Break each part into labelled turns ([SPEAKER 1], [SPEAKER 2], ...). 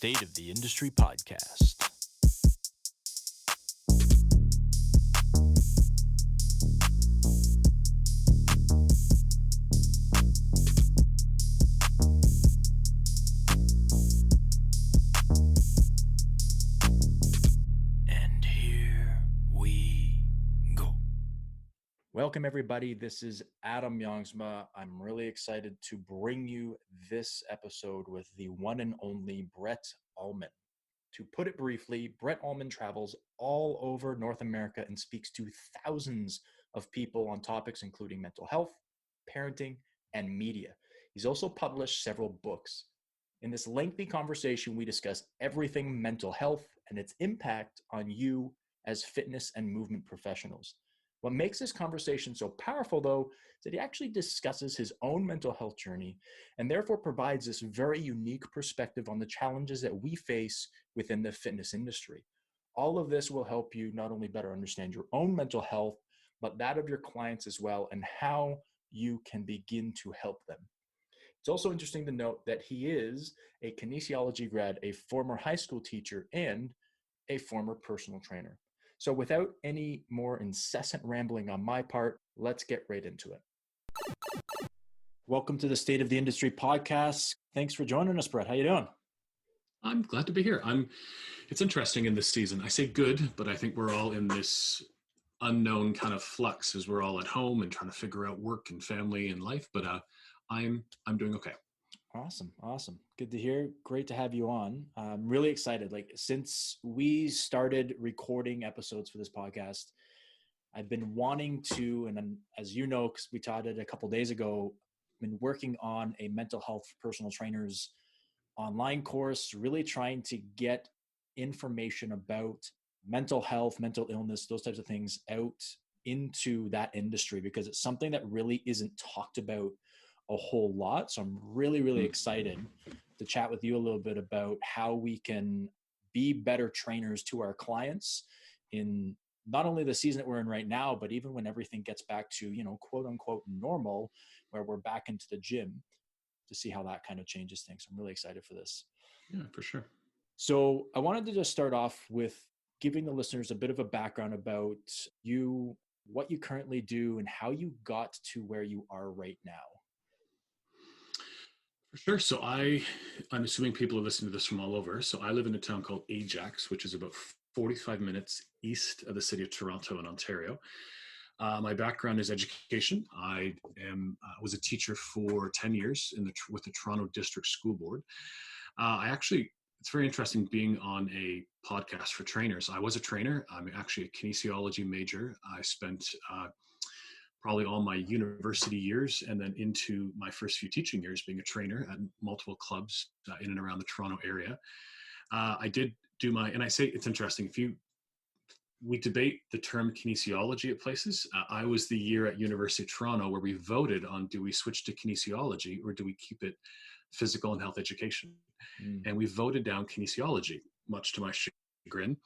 [SPEAKER 1] State of the Industry podcast. And here we go. Welcome, everybody. This is Adam Youngsma. I'm really excited to bring you this episode with the one and only Brett Ullman. To put it briefly, Brett Ullman travels all over North America and speaks to thousands of people on topics including mental health, parenting, and media. He's also published several books. In this lengthy conversation, we discuss everything mental health and its impact on you as fitness and movement professionals. What makes this conversation so powerful, though, is that he actually discusses his own mental health journey and therefore provides this very unique perspective on the challenges that we face within the fitness industry. All of this will help you not only better understand your own mental health, but that of your clients as well, and how you can begin to help them. It's also interesting to note that he is a kinesiology grad, a former high school teacher, and a former personal trainer. So without any more incessant rambling on my part, let's get right into it. Welcome to the State of the Industry podcast. Thanks for joining us, Brett. How you doing?
[SPEAKER 2] I'm glad to be here. It's interesting in this season. I say good, but I think we're all in this unknown kind of flux as we're all at home and trying to figure out work and family and life. But I'm doing okay.
[SPEAKER 1] Awesome. Good to hear. Great to have you on. I'm really excited. Since we started recording episodes for this podcast, I've been wanting to, and as you know, because we taught it a couple of days ago, I've been working on a mental health personal trainers online course, really trying to get information about mental health, mental illness, those types of things out into that industry, because it's something that really isn't talked about a whole lot. So I'm really excited to chat with you a little bit about how we can be better trainers to our clients in not only the season that we're in right now, but even when everything gets back to, quote unquote normal, where we're back into the gym, to see how that kind of changes things. I'm really excited for this.
[SPEAKER 2] Yeah, for sure.
[SPEAKER 1] So I wanted to just start off with giving the listeners a bit of a background about you, what you currently do, and how you got to where you are right now.
[SPEAKER 2] For sure. So I'm assuming people are listening to this from all over. So I live in a town called Ajax, which is about 45 minutes east of the city of Toronto in Ontario. My background is education. I was a teacher for 10 years with the Toronto District School Board. It's very interesting being on a podcast for trainers. I was a trainer. I'm actually a kinesiology major. I spent probably all my university years and then into my first few teaching years being a trainer at multiple clubs in and around the Toronto area. I did do and I say it's interesting, we debate the term kinesiology at places. I was the year at University of Toronto where we voted on, do we switch to kinesiology or do we keep it physical and health education? And we voted down kinesiology, much to my chagrin.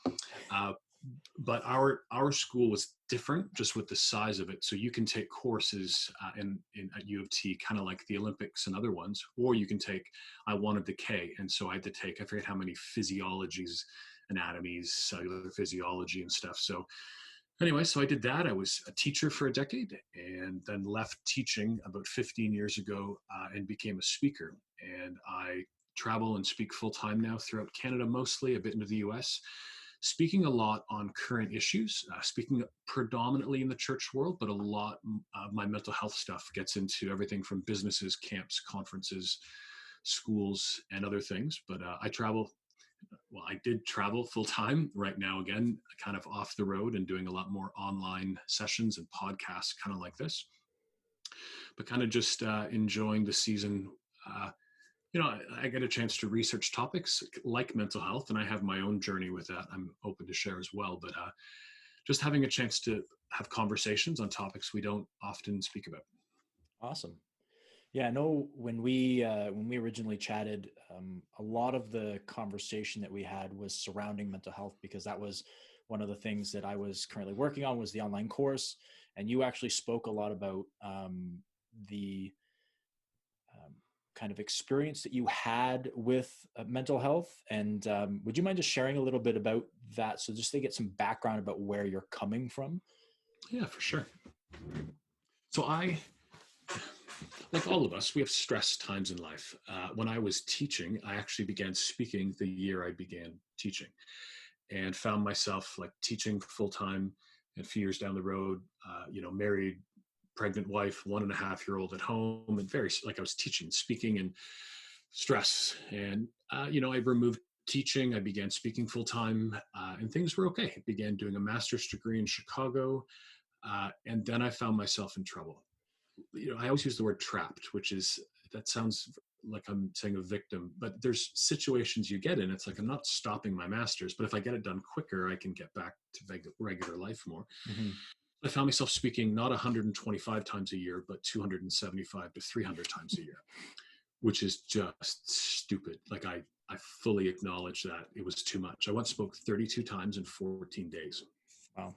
[SPEAKER 2] But our school was different just with the size of it. So you can take courses at U of T, kind of like the Olympics and other ones, or you can take, I wanted the K. And so I had to take, I forget how many physiologies, anatomies, cellular physiology and stuff. So anyway, so I did that. I was a teacher for a decade and then left teaching about 15 years ago and became a speaker. And I travel and speak full time now throughout Canada, mostly a bit into the US, speaking a lot on current issues, speaking predominantly in the church world, but a lot of my mental health stuff gets into everything from businesses, camps, conferences, schools, and other things. But I did travel full time. Right now, again, kind of off the road and doing a lot more online sessions and podcasts, kind of like this. But kind of just enjoying the season. I get a chance to research topics like mental health, and I have my own journey with that I'm open to share as well. But just having a chance to have conversations on topics we don't often speak about.
[SPEAKER 1] Awesome. Yeah, I know when we originally chatted, a lot of the conversation that we had was surrounding mental health, because that was one of the things that I was currently working on, was the online course. And you actually spoke a lot about the kind of experience that you had with mental health. And would you mind just sharing a little bit about that? So just to get some background about where you're coming from.
[SPEAKER 2] Yeah, for sure. So like all of us, we have stress times in life. When I was teaching, I actually began speaking the year I began teaching, and found myself like teaching full time. And a few years down the road, married, pregnant wife, 1.5-year-old at home, and very like I was teaching, speaking, and stress. And I removed teaching. I began speaking full time, and things were okay. I began doing a master's degree in Chicago, and then I found myself in trouble. I always use the word trapped, which is that sounds like I'm saying a victim, but there's situations you get in. It's like I'm not stopping my master's, but if I get it done quicker, I can get back to regular life more.
[SPEAKER 1] Mm-hmm.
[SPEAKER 2] I found myself speaking not 125 times a year, but 275 to 300 times a year, which is just stupid. Like I fully acknowledge that it was too much. I once spoke 32 times in 14 days.
[SPEAKER 1] Wow.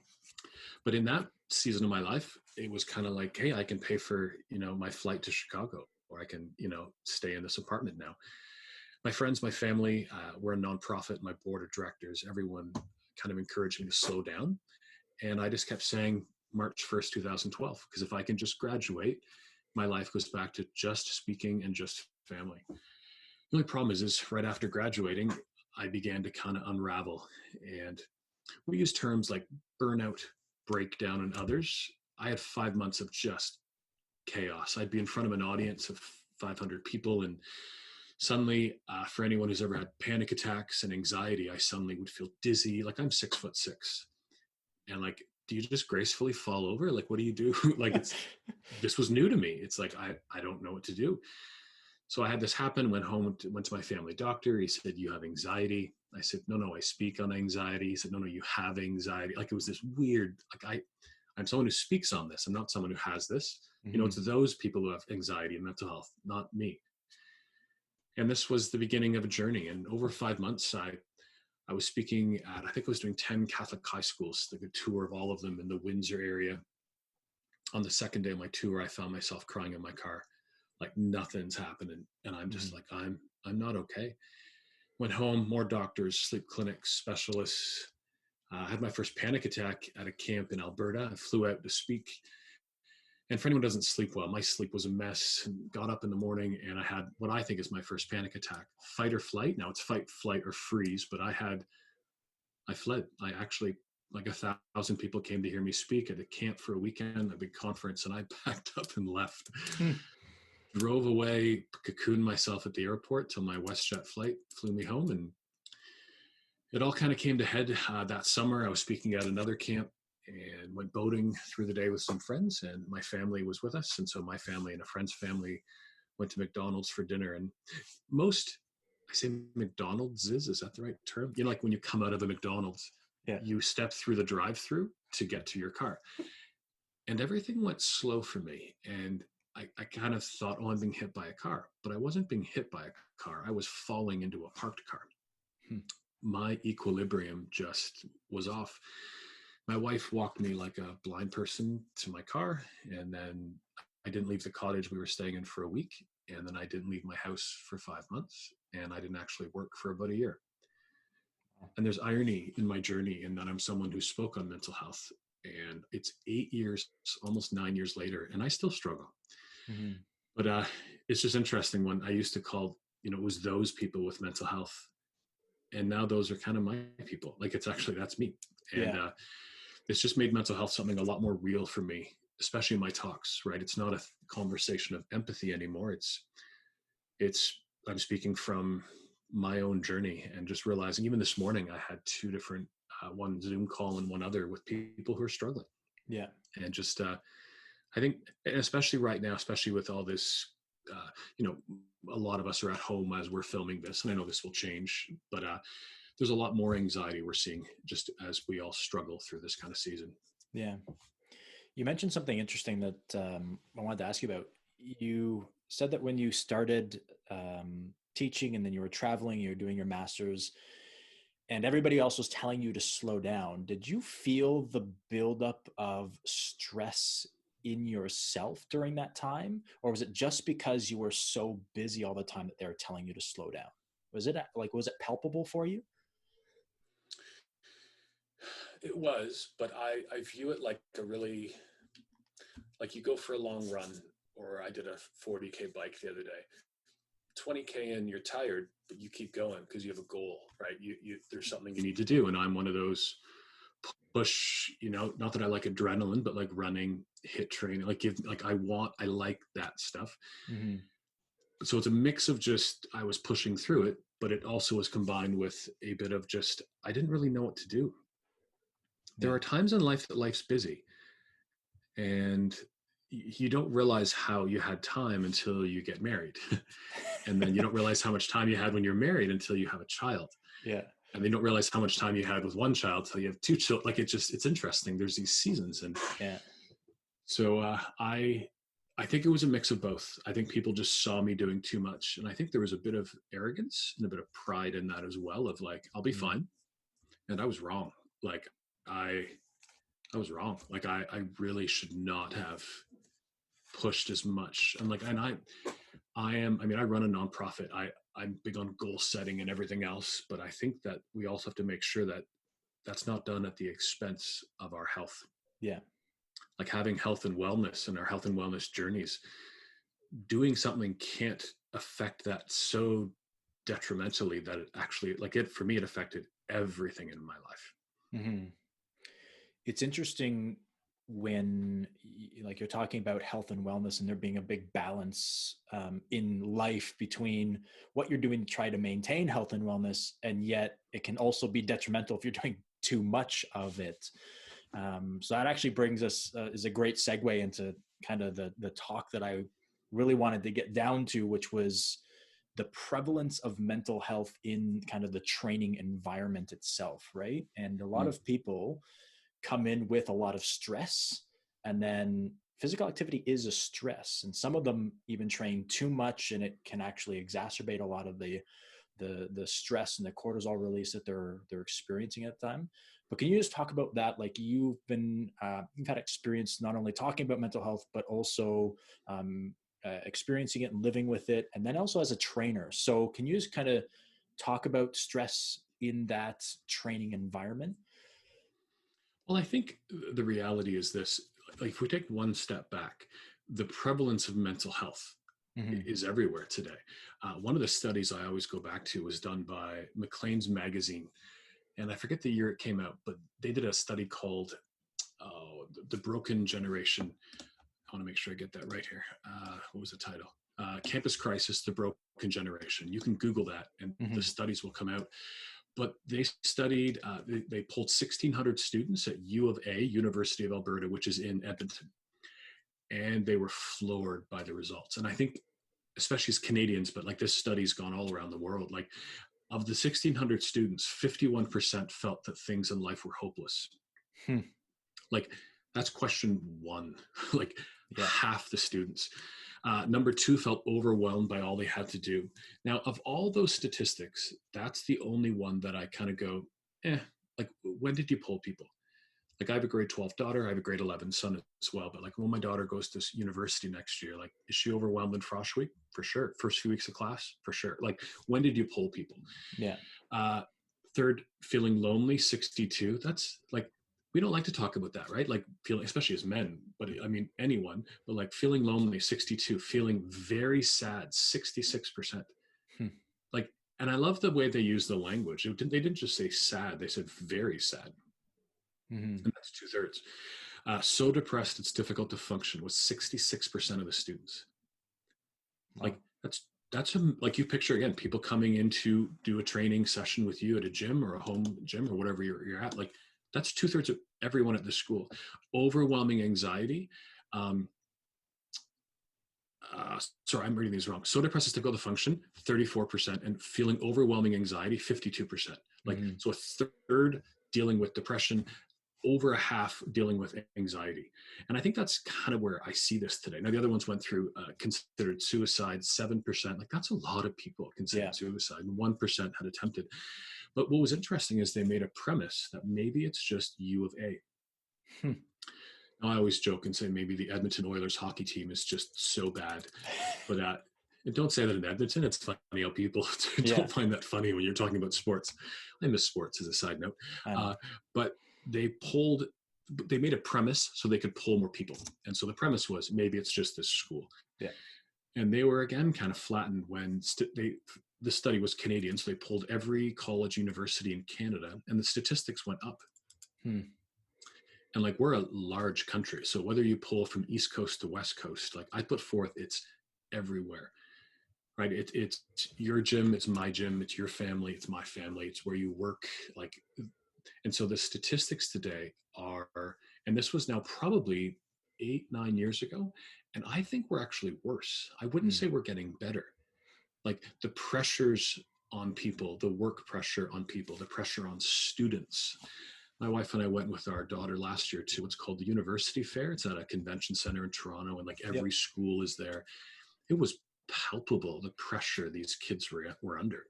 [SPEAKER 2] But in that season of my life, it was kind of like, hey, I can pay for, my flight to Chicago, or I can, stay in this apartment now. My friends, my family, we're a nonprofit, my board of directors, everyone kind of encouraged me to slow down. And I just kept saying March 1st, 2012, because if I can just graduate, my life goes back to just speaking and just family. The only problem is right after graduating, I began to kind of unravel. And we use terms like burnout, breakdown, and others. I had 5 months of just chaos. I'd be in front of an audience of 500 people, and suddenly, for anyone who's ever had panic attacks and anxiety, I suddenly would feel dizzy. Like I'm 6'6", and like, do you just gracefully fall over? Like, what do you do? Like this was new to me. It's like I don't know what to do. So I had this happen, went home, went to my family doctor. He said, you have anxiety. I said, no, I speak on anxiety. He said, no, you have anxiety. Like it was this weird, like I'm someone who speaks on this. I'm not someone who has this.
[SPEAKER 1] Mm-hmm.
[SPEAKER 2] It's those people who have anxiety and mental health, not me. And this was the beginning of a journey. And over 5 months, I was speaking at, I think I was doing 10 Catholic high schools, like a tour of all of them in the Windsor area. On the second day of my tour, I found myself crying in my car, like nothing's happening. And I'm just like, I'm not okay. Went home, more doctors, sleep clinics, specialists. I had my first panic attack at a camp in Alberta. I flew out to speak. And for anyone who doesn't sleep well, my sleep was a mess. Got up in the morning and I had what I think is my first panic attack. Fight or flight. Now it's fight, flight, or freeze, but I fled. I actually, like 1,000 people came to hear me speak at a camp for a weekend, a big conference, and I packed up and left. Drove away, cocooned myself at the airport till my WestJet flight flew me home. And it all kind of came to head that summer. I was speaking at another camp and went boating through the day with some friends, and my family was with us. And so my family and a friend's family went to McDonald's for dinner. And I say McDonald's is that the right term? Like when you come out of a McDonald's,
[SPEAKER 1] yeah,
[SPEAKER 2] you step through the drive-through to get to your car. And everything went slow for me. And I kind of thought, I'm being hit by a car, but I wasn't being hit by a car. I was falling into a parked car. My equilibrium just was off. My wife walked me like a blind person to my car, and then I didn't leave the cottage we were staying in for a week, and then I didn't leave my house for 5 months, and I didn't actually work for about a year. And there's irony in my journey in that I'm someone who spoke on mental health, and it's 8 years, almost 9 years later, and I still struggle.
[SPEAKER 1] Mm-hmm.
[SPEAKER 2] But it's just interesting when I used to call, it was those people with mental health, and now those are kind of my people. Like that's me. And it's just made mental health something a lot more real for me, especially in my talks, right? It's not a conversation of empathy anymore. It's I'm speaking from my own journey, and just realizing, even this morning, I had two different, one Zoom call and one other, with people who are struggling.
[SPEAKER 1] Yeah.
[SPEAKER 2] And just, I think, especially right now, especially with all this, a lot of us are at home as we're filming this, and I know this will change, but there's a lot more anxiety we're seeing just as we all struggle through this kind of season.
[SPEAKER 1] Yeah. You mentioned something interesting that I wanted to ask you about. You said that when you started teaching and then you were traveling, you were doing your master's, and everybody else was telling you to slow down. Did you feel the buildup of stress in yourself during that time? Or was it just because you were so busy all the time that they were telling you to slow down? Was it like, was it palpable for you?
[SPEAKER 2] It was, but I view it like a really, like you go for a long run, or I did a 40K bike the other day. 20K in, you're tired, but you keep going because you have a goal, right? There's something you need to do. And I'm one of those push, not that I like adrenaline, but like running, hit training, I like that stuff.
[SPEAKER 1] Mm-hmm.
[SPEAKER 2] So it's a mix of just, I was pushing through it, but it also was combined with a bit of just, I didn't really know what to do. There
[SPEAKER 1] Yeah.
[SPEAKER 2] are times in life that life's busy, and you don't realize how you had time until you get married. And then you don't realize how much time you had when you're married until you have a child.
[SPEAKER 1] Yeah.
[SPEAKER 2] And they don't realize how much time you had with one child till you have two children. Like it's interesting. There's these seasons. And
[SPEAKER 1] Yeah.
[SPEAKER 2] so I think it was a mix of both. I think people just saw me doing too much. And I think there was a bit of arrogance and a bit of pride in that as well, of like, I'll be
[SPEAKER 1] Mm.
[SPEAKER 2] fine. And I was wrong. Like I I was wrong. Like I really should not have pushed as much. I run a nonprofit. I'm big on goal setting and everything else, but I think that we also have to make sure that that's not done at the expense of our health.
[SPEAKER 1] Yeah.
[SPEAKER 2] Like having health and wellness and our health and wellness journeys, doing something can't affect that so detrimentally that it actually, for me, it affected everything in my life.
[SPEAKER 1] Mm-hmm. It's interesting when like you're talking about health and wellness and there being a big balance in life between what you're doing to try to maintain health and wellness, and yet it can also be detrimental if you're doing too much of it. So that actually brings us is a great segue into kind of the talk that I really wanted to get down to, which was the prevalence of mental health in kind of the training environment itself, right? And a lot
[SPEAKER 2] Mm.
[SPEAKER 1] of people come in with a lot of stress, and then physical activity is a stress, and some of them even train too much, and it can actually exacerbate a lot of the stress and the cortisol release that they're experiencing at the time. But can you just talk about that? Like you've had experience not only talking about mental health, but also experiencing it and living with it, and then also as a trainer. So can you just kind of talk about stress in that training environment?
[SPEAKER 2] Well, I think the reality is this: like, if we take one step back, the prevalence of mental health
[SPEAKER 1] Mm-hmm.
[SPEAKER 2] is everywhere today. One of the studies I always go back to was done by Maclean's magazine, and I forget the year it came out, but they did a study called "The Broken Generation." I want to make sure I get that right here. What was the title? Campus Crisis: The Broken Generation. You can Google that, and the
[SPEAKER 1] Mm-hmm.
[SPEAKER 2] studies will come out. But they studied, they pulled 1,600 students at U of A, University of Alberta, which is in Edmonton. And they were floored by the results. And I think, especially as Canadians, but like this study's gone all around the world, like of the 1,600 students, 51% felt that things in life were hopeless.
[SPEAKER 1] Hmm.
[SPEAKER 2] Like that's question one, like
[SPEAKER 1] Yeah.
[SPEAKER 2] half the students. Number two felt overwhelmed by all they had to do. Now, of all those statistics, that's the only one that I kind of go, like when did you poll people? Like I have a grade 12 daughter, I have a grade 11 son as well. But like when my daughter goes to university next year, like is she overwhelmed in Frosh Week? For sure. First few weeks of class? For sure. Like when did you poll people?
[SPEAKER 1] Yeah.
[SPEAKER 2] Uh, Third, feeling lonely, 62. That's like, we don't like to talk about that, right? Like feeling, especially as men, but I mean, anyone, but like feeling lonely, 62, feeling very sad, 66%.
[SPEAKER 1] Hmm.
[SPEAKER 2] Like, and I love the way they use the language. They didn't just say sad, they said very sad.
[SPEAKER 1] Mm-hmm.
[SPEAKER 2] And that's 2/3. So depressed, it's difficult to function with 66% of the students.
[SPEAKER 1] Wow.
[SPEAKER 2] Like like you picture again, people coming in to do a training session with you at a gym or a home gym or whatever you're at. Like that's 2/3 of everyone at the school. Overwhelming anxiety. Um, Sorry, I'm reading these wrong. So depressed is difficult to function, 34%, and feeling overwhelming anxiety, 52%. Like
[SPEAKER 1] Mm-hmm.
[SPEAKER 2] so, a third dealing with depression, over a half dealing with anxiety. And I think that's kind of where I see this today. Now, the other ones went through considered suicide, 7%. Like that's a lot of people
[SPEAKER 1] Yeah.
[SPEAKER 2] considered suicide, and 1% had attempted. But what was interesting is they made a premise that maybe it's just U of A.
[SPEAKER 1] Hmm.
[SPEAKER 2] I always joke and say maybe the Edmonton Oilers hockey team is just so bad, but and don't say that in Edmonton. It's funny how people
[SPEAKER 1] Yeah,
[SPEAKER 2] don't find that funny when you're talking about sports. I miss sports as a side note,
[SPEAKER 1] I know.
[SPEAKER 2] uh, but they made a premise so they could pull more people, and so the premise was maybe it's just this school,
[SPEAKER 1] Yeah.
[SPEAKER 2] and they were again kind of flattened when the study was Canadian, so they pulled every college university in Canada, and the statistics went up.
[SPEAKER 1] Hmm.
[SPEAKER 2] And like we're a large country, so whether you pull from East Coast to West Coast, like I put forth, it's everywhere, right? It's your gym, it's my gym, it's your family, it's my family, it's where you work, like. And so the statistics today are, and this was now probably 8, 9 years ago, and I think we're actually worse. I wouldn't
[SPEAKER 1] Hmm.
[SPEAKER 2] say we're getting better. Like the pressures on people, the work pressure on people, the pressure on students. My wife and I went with our daughter last year to what's called the University Fair. It's at a convention center in Toronto, and like
[SPEAKER 1] Yep.
[SPEAKER 2] every school is there. It was palpable the pressure these kids were under.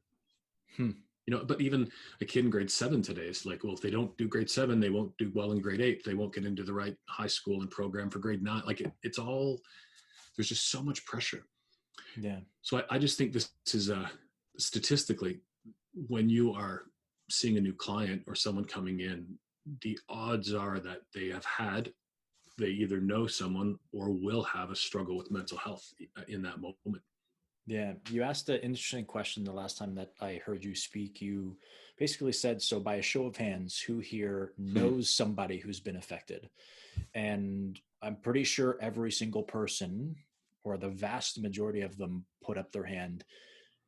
[SPEAKER 1] Hmm.
[SPEAKER 2] But even a kid in grade 7 today is like, well, if they don't do grade 7, they won't do well in grade 8. They won't get into the right high school and program for grade 9. Like it's all, there's just so much pressure.
[SPEAKER 1] Yeah.
[SPEAKER 2] So I just think this is statistically, when you are seeing a new client or someone coming in, the odds are that they either know someone or will have a struggle with mental health in that moment.
[SPEAKER 1] Yeah, you asked an interesting question the last time that I heard you speak. You basically said, so by a show of hands, who here
[SPEAKER 2] Hmm.
[SPEAKER 1] knows somebody who's been affected? And I'm pretty sure every single person, or the vast majority of them, put up their hand,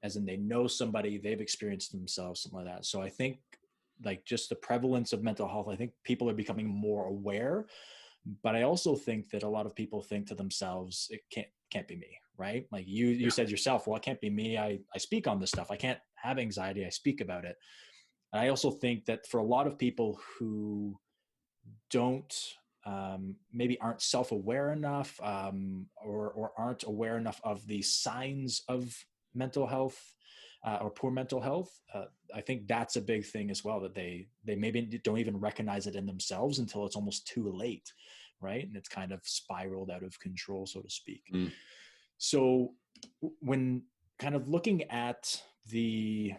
[SPEAKER 1] as in they know somebody, they've experienced themselves, something like that. So I think, like, just the prevalence of mental health, I think people are becoming more aware. But I also think that a lot of people think to themselves, it can't be me, right? Like you
[SPEAKER 2] Yeah.
[SPEAKER 1] said yourself, well, it can't be me. I speak on this stuff. I can't have anxiety. I speak about it. And I also think that for a lot of people who don't, maybe aren't self-aware enough, or aren't aware enough of the signs of mental health, or poor mental health, I think that's a big thing as well, that they maybe don't even recognize it in themselves until it's almost too late, right? And it's kind of spiraled out of control, so to speak.
[SPEAKER 2] Mm.
[SPEAKER 1] So when kind of looking at the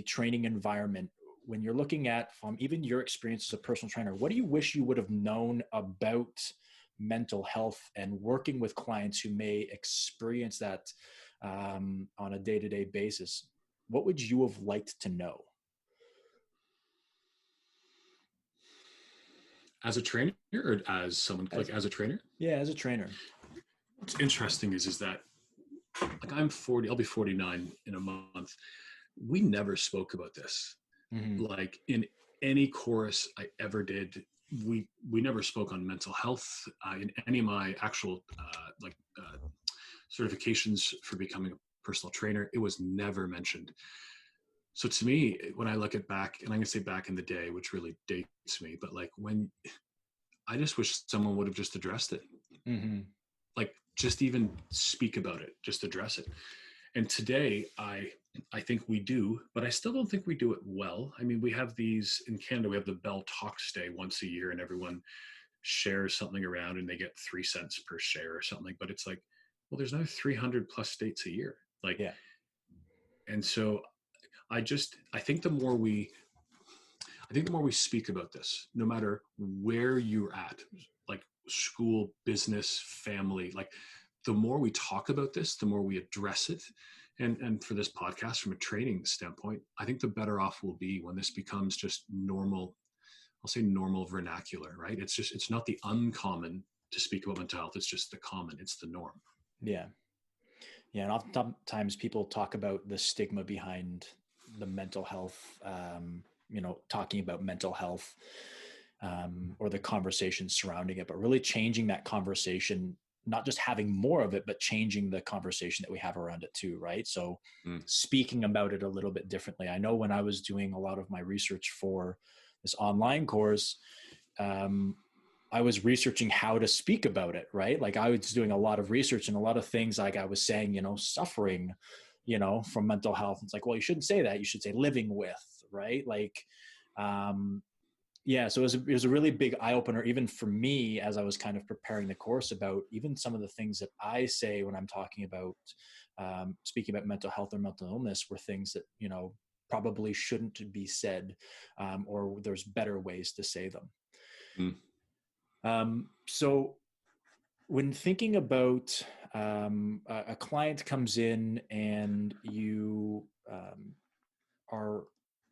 [SPEAKER 1] training environment, when you're looking at, from even your experience as a personal trainer, what do you wish you would have known about mental health and working with clients who may experience that, on a day-to-day basis? What would you have liked to know?
[SPEAKER 2] As a trainer or as someone like
[SPEAKER 1] As
[SPEAKER 2] as a trainer?
[SPEAKER 1] Yeah, as a trainer.
[SPEAKER 2] What's interesting is that like I'm 40, I'll be 49 in a month. We never spoke about this.
[SPEAKER 1] Mm-hmm.
[SPEAKER 2] Like in any course I ever did, we never spoke on mental health in any of my actual certifications for becoming a personal trainer. It was never mentioned. So to me, when I look at back, and I'm gonna say back in the day, which really dates me, but like when I just wish someone would have just addressed it.
[SPEAKER 1] Mm-hmm.
[SPEAKER 2] Like just even speak about it, just address it. And today I think we do, but I still don't think we do it well. I mean, we have these in Canada, we have the Bell Talks Day once a year, and everyone shares something around and they get 3 cents per share or something. But it's like, well, there's now 300 plus states a year. Like,
[SPEAKER 1] Yeah.
[SPEAKER 2] and so I think the more we speak about this, no matter where you're at, like school, business, family, like the more we talk about this, the more we address it. And for this podcast, from a training standpoint, I think the better off we'll be when this becomes just normal. I'll say normal vernacular, right? It's not the uncommon to speak about mental health. It's just the common. It's the norm.
[SPEAKER 1] Yeah. Yeah, and oftentimes people talk about the stigma behind the mental health, talking about mental health, or the conversation surrounding it, but really changing that conversation, not just having more of it, but changing the conversation that we have around it too, right? So
[SPEAKER 2] Mm.
[SPEAKER 1] speaking about it a little bit differently. I know when I was doing a lot of my research for this online course, um, I was researching how to speak about it, right? Like I was doing a lot of research and a lot of things, like I was saying, suffering, from mental health. It's like, well, you shouldn't say that. You should say living with, right? Like, um, Yeah, so it was a really big eye opener, even for me, as I was kind of preparing the course, about even some of the things that I say when I'm talking about speaking about mental health or mental illness were things that, you know, probably shouldn't be said, or there's better ways to say them.
[SPEAKER 2] Mm.
[SPEAKER 1] So when thinking about a client comes in and you are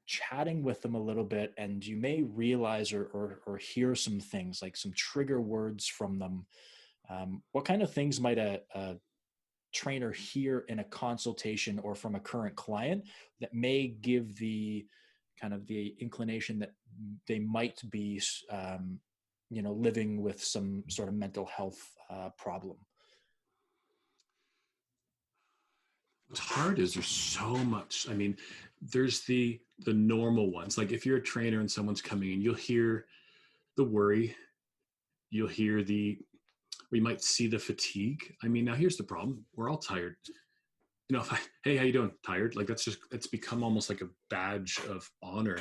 [SPEAKER 1] chatting with them a little bit, and you may realize or hear some things like some trigger words from them, what kind of things might a trainer hear in a consultation or from a current client that may give the kind of the inclination that they might be you know, living with some sort of mental health problem?
[SPEAKER 2] What's hard is there's so much. I mean, there's the normal ones. Like if you're a trainer and someone's coming in, you'll hear the worry, you'll hear we might see the fatigue. I mean, now here's the problem: we're all tired. You know, if I, hey, how you doing? Tired? Like that's just it's become almost like a badge of honor.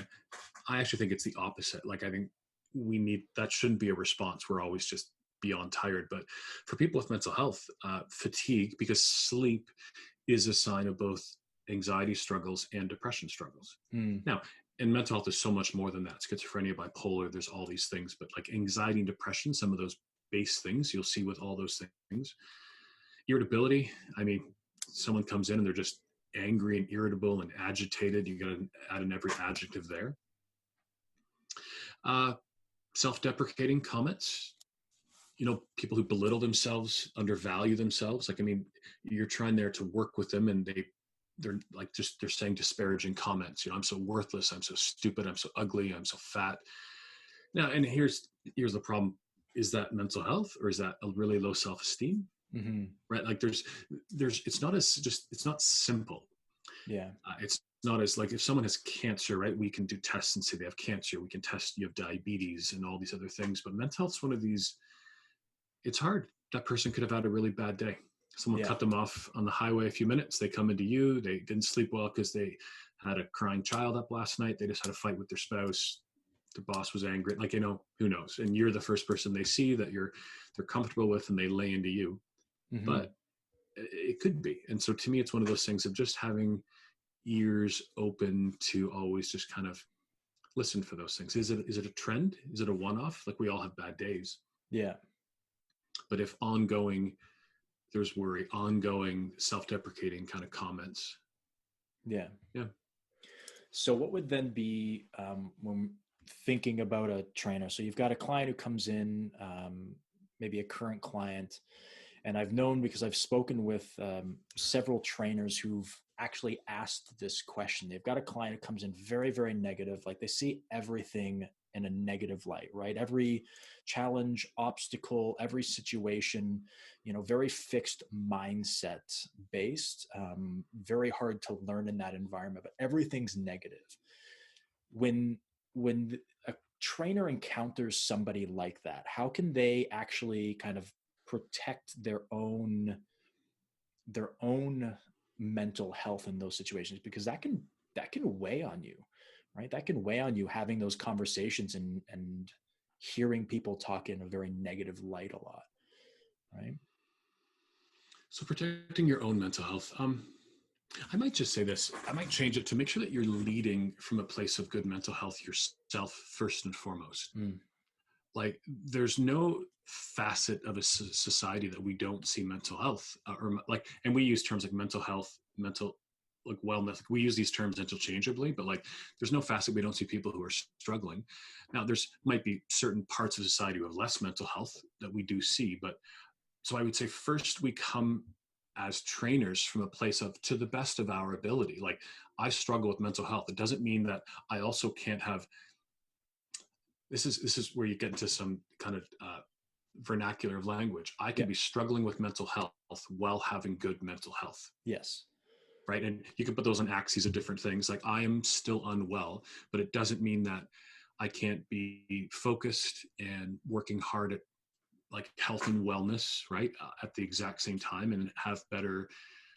[SPEAKER 2] I actually think it's the opposite. Like I think we need that shouldn't be a response. We're always just beyond tired. But for people with mental health, fatigue, because sleep is a sign of both anxiety struggles and depression struggles.
[SPEAKER 1] Mm.
[SPEAKER 2] Now, and mental health is so much more than that. Schizophrenia, bipolar, there's all these things, but like anxiety and depression, some of those base things you'll see with all those things. Irritability, I mean, someone comes in and they're just angry and irritable and agitated. You got to add in every adjective there. Uh, Self-deprecating comments, you know, people who belittle themselves, undervalue themselves. Like, I mean, you're trying there to work with them and they're like, just, they're saying disparaging comments. You know, I'm so worthless. I'm so stupid. I'm so ugly. I'm so fat. Now, and here's the problem. Is that mental health or is that a really low self-esteem?
[SPEAKER 1] Mm-hmm.
[SPEAKER 2] Right. Like it's not as just, it's not simple.
[SPEAKER 1] Yeah.
[SPEAKER 2] It's not as like if someone has cancer, right? We can do tests and say they have cancer. We can test you have diabetes and all these other things. But mental health's one of these, it's hard. That person could have had a really bad day. Someone
[SPEAKER 1] Yeah.
[SPEAKER 2] cut them off on the highway a few minutes. They come into you. They didn't sleep well because they had a crying child up last night. They just had a fight with their spouse. Their boss was angry. Like, you know, who knows? And you're the first person they see that they're comfortable with and they lay into you.
[SPEAKER 1] Mm-hmm.
[SPEAKER 2] But it could be. And so to me, it's one of those things of just having ears open to always just kind of listen for those things. Is it a trend? Is it a one-off? Like we all have bad days.
[SPEAKER 1] Yeah.
[SPEAKER 2] But if ongoing, there's worry, ongoing self-deprecating kind of comments.
[SPEAKER 1] Yeah.
[SPEAKER 2] Yeah.
[SPEAKER 1] So what would then be when thinking about a trainer? So you've got a client who comes in, maybe a current client, and I've known because I've spoken with several trainers who've actually asked this question. They've got a client who comes in very, very negative, like they see everything in a negative light, right? Every challenge, obstacle, every situation, you know, very fixed mindset based, very hard to learn in that environment, but everything's negative. When a trainer encounters somebody like that, how can they actually kind of protect their own mental health in those situations? Because that can weigh on you, right? That can weigh on you having those conversations and hearing people talk in a very negative light a lot, right?
[SPEAKER 2] So protecting your own mental health. I might just say this. I might change it to make sure that you're leading from a place of good mental health yourself first and foremost.
[SPEAKER 1] Mm.
[SPEAKER 2] Like there's no facet of a society that we don't see mental health or like, and we use terms like mental health, mental like wellness. We use these terms interchangeably, but like there's no facet we don't see people who are struggling. Now there's might be certain parts of society who have less mental health that we do see, but so I would say first we come as trainers from a place of to the best of our ability. Like I struggle with mental health. It doesn't mean that I also can't have this is where you get into some kind of vernacular of language. I
[SPEAKER 1] Yeah.
[SPEAKER 2] can be struggling with mental health while having good mental health,
[SPEAKER 1] Yes.
[SPEAKER 2] right? And you can put those on axes of different things. Like I am still unwell, but it doesn't mean that I can't be focused and working hard at like health and wellness, right? At the exact same time and have better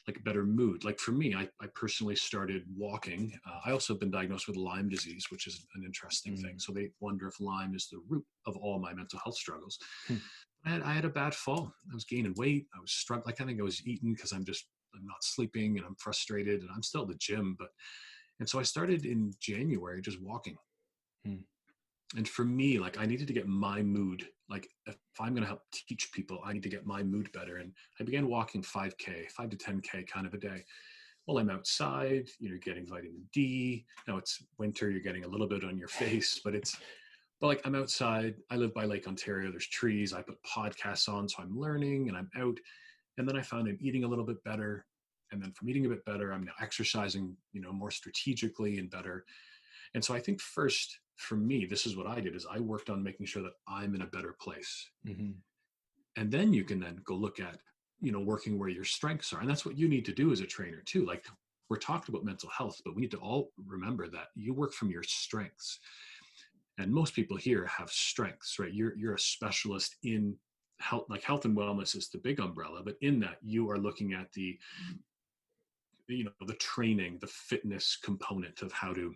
[SPEAKER 2] like better mood. Like for me, I personally started walking. I also have been diagnosed with Lyme disease, which is an interesting thing.
[SPEAKER 1] Mm.
[SPEAKER 2] So they wonder if Lyme is the root of all my mental health struggles.
[SPEAKER 1] Hmm.
[SPEAKER 2] I had a bad fall. I was gaining weight. I was struggling. Like I think I was eating because I'm not sleeping and I'm frustrated and I'm still at the gym. And so I started in January just walking.
[SPEAKER 1] Hmm.
[SPEAKER 2] And for me, like I needed to get my mood, like if I'm going to help teach people, I need to get my mood better. And I began walking 5K, 5 to 10K kind of a day. Well, I'm outside, you're getting vitamin D. Now it's winter, you're getting a little bit on your face, but like I'm outside. I live by Lake Ontario. There's trees. I put podcasts on, so I'm learning and I'm out. And then I found I'm eating a little bit better. And then from eating a bit better, I'm now exercising, more strategically and better. And so I think first for me, this is what I did is I worked on making sure that I'm in a better place.
[SPEAKER 1] Mm-hmm.
[SPEAKER 2] And then you can then go look at, working where your strengths are. And that's what you need to do as a trainer too. Like we're talking about mental health, but we need to all remember that you work from your strengths. And most people here have strengths, right? You're a specialist in health, like health and wellness is the big umbrella, but in that you are looking at the training, the fitness component of how to,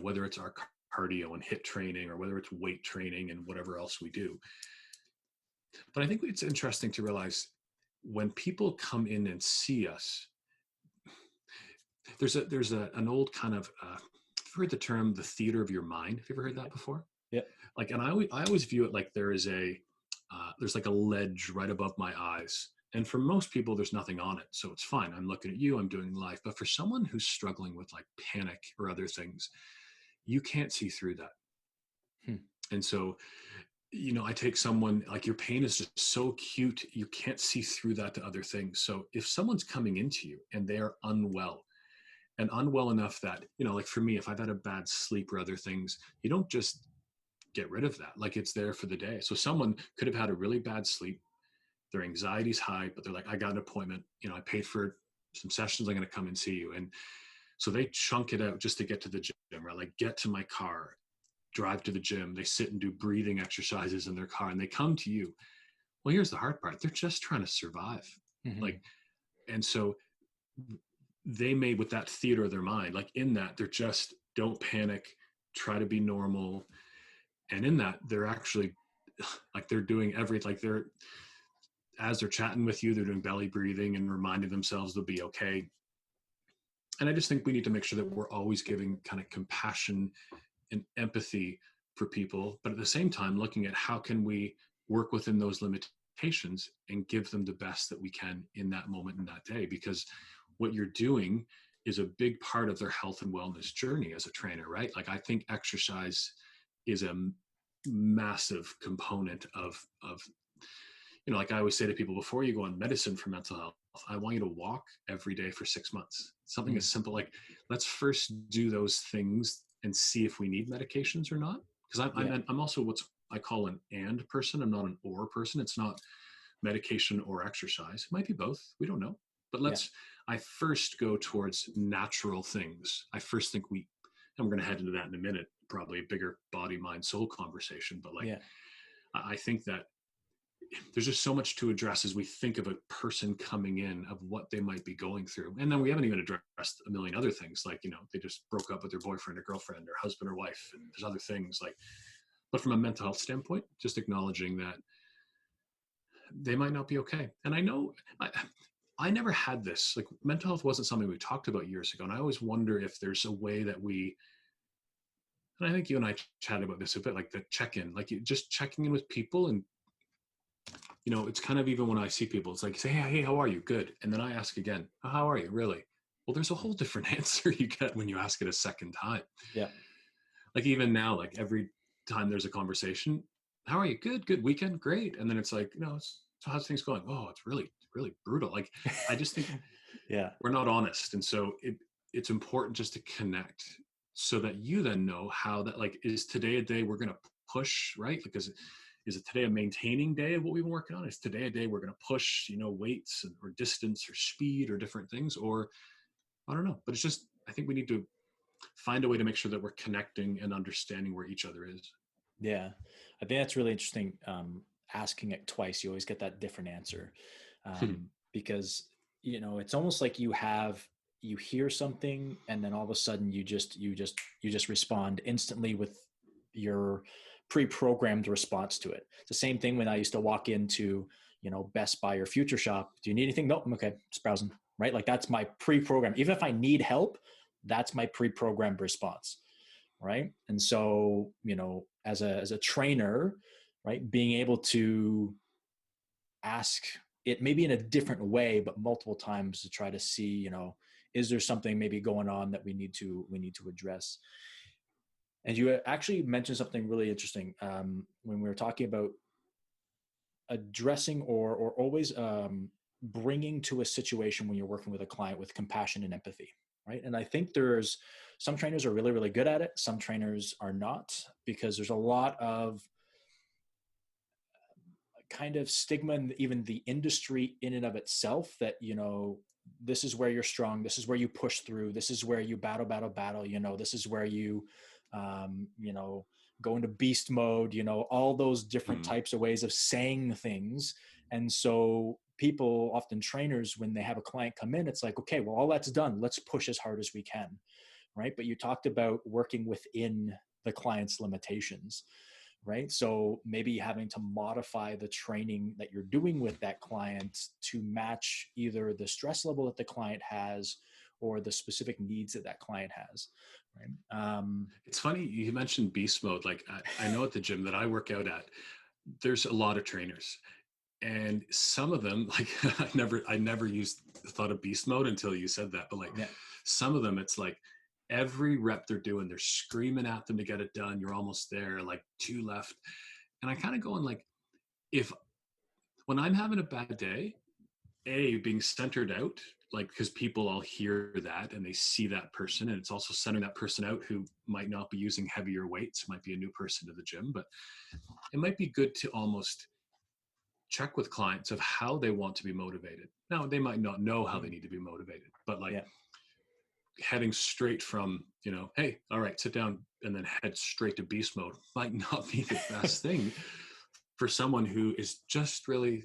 [SPEAKER 2] whether it's our cardio and HIIT training or whether it's weight training and whatever else we do. But I think it's interesting to realize when people come in and see us, there's an old kind of you've heard the term the theater of your mind. Have you ever heard that before?
[SPEAKER 1] Yep.
[SPEAKER 2] Like, and I always view it like there's like a ledge right above my eyes. And for most people, there's nothing on it. So it's fine. I'm looking at you, I'm doing life. But for someone who's struggling with like panic or other things, you can't see through that.
[SPEAKER 1] Hmm.
[SPEAKER 2] And so, I take someone like your pain is just so acute, you can't see through that to other things. So if someone's coming into you and they are unwell and unwell enough that, like for me, if I've had a bad sleep or other things, you don't just get rid of that. Like it's there for the day. So someone could have had a really bad sleep. Their anxiety's high, but they're like, I got an appointment. I paid for some sessions. I'm going to come and see you. And so they chunk it out just to get to the gym, right? Like get to my car, drive to the gym. They sit and do breathing exercises in their car and they come to you. Well, here's the hard part. They're just trying to survive.
[SPEAKER 1] Mm-hmm.
[SPEAKER 2] Like, and so they may, with that theater of their mind, like in that, they're just don't panic, try to be normal. And in that, they're actually like they're doing like as they're chatting with you, they're doing belly breathing and reminding themselves they'll be okay. And I just think we need to make sure that we're always giving kind of compassion and empathy for people, but at the same time, looking at how can we work within those limitations and give them the best that we can in that moment in that day. Because what you're doing is a big part of their health and wellness journey as a trainer, right? Like I think exercise is a massive component of like I always say to people, before you go on medicine for mental health, I want you to walk every day for 6 months. Something as simple like let's first do those things and see if we need medications or not. Because
[SPEAKER 1] Yeah.
[SPEAKER 2] I'm also what's I call an and person. I'm not an or person. It's not medication or exercise. It might be both. We don't know. But
[SPEAKER 1] Yeah.
[SPEAKER 2] I first go towards natural things. I first think and we're going to head into that in a minute, probably a bigger body, mind, soul conversation. But like,
[SPEAKER 1] Yeah.
[SPEAKER 2] I think that there's just so much to address as we think of a person coming in of what they might be going through. And then we haven't even addressed a million other things like, they just broke up with their boyfriend or girlfriend or husband or wife. And there's other things like, but from a mental health standpoint, just acknowledging that they might not be okay. And I know I never had this, like mental health wasn't something we talked about years ago. And I always wonder if there's a way that and I think you and I chatted about this a bit, like the check-in, like just checking in with people and it's kind of even when I see people, it's like, say, hey, how are you? Good. And then I ask again, "Oh, how are you? Really?" Well, there's a whole different answer you get when you ask it a second time.
[SPEAKER 1] Yeah.
[SPEAKER 2] Like even now, like every time there's a conversation, how are you? Good, good weekend. Great. And then it's like, so how's things going? Oh, it's really, really brutal. Like, I just think
[SPEAKER 1] Yeah.
[SPEAKER 2] we're not honest. And so it's important just to connect so that you then know how that like, is today a day we're going to push, right? Because is it today a maintaining day of what we've been working on? Is today a day we're going to push, weights or distance or speed or different things? Or I don't know, but it's just, I think we need to find a way to make sure that we're connecting and understanding where each other is.
[SPEAKER 1] Yeah. I think that's really interesting. Asking it twice, you always get that different answer. Because it's almost like you hear something and then all of a sudden you just respond instantly with your pre-programmed response to it. It's the same thing when I used to walk into, Best Buy or Future Shop. Do you need anything? Nope. I'm okay. Just browsing. Right. Like that's my pre-program. Even if I need help, that's my pre-programmed response. Right. And so, as a trainer, right, being able to ask it maybe in a different way, but multiple times to try to see, is there something maybe going on that we need to address? And you actually mentioned something really interesting when we were talking about addressing or always bringing to a situation when you're working with a client with compassion and empathy, right? And I think there's some trainers are really, really good at it. Some trainers are not, because there's a lot of kind of stigma in even the industry in and of itself that, this is where you're strong, this is where you push through, this is where you battle, this is where you um, you know go into beast mode, all those different
[SPEAKER 2] Mm.
[SPEAKER 1] types of ways of saying things. And so people, often trainers, when they have a client come in, it's like, okay, well, all that's done, let's push as hard as we can, right? But you talked about working within the client's limitations, right? So maybe having to modify the training that you're doing with that client to match either the stress level that the client has or the specific needs that that client has, right?
[SPEAKER 2] It's funny you mentioned beast mode. Like I know at the gym that I work out at, there's a lot of trainers, and some of them, like I never used thought of beast mode until you said that. But like
[SPEAKER 1] Yeah.
[SPEAKER 2] some of them, it's like every rep they're doing, they're screaming at them to get it done. You're almost there, like two left, and I kind of going like, if when I'm having a bad day, being centered out, like because people all hear that and they see that person, and it's also centering that person out who might not be using heavier weights, might be a new person to the gym, but it might be good to almost check with clients of how they want to be motivated. Now they might not know how they
[SPEAKER 1] Mm.
[SPEAKER 2] need to be motivated, but like
[SPEAKER 1] Yeah.
[SPEAKER 2] heading straight from, hey, all right, sit down, and then head straight to beast mode might not be the best thing for someone who is just really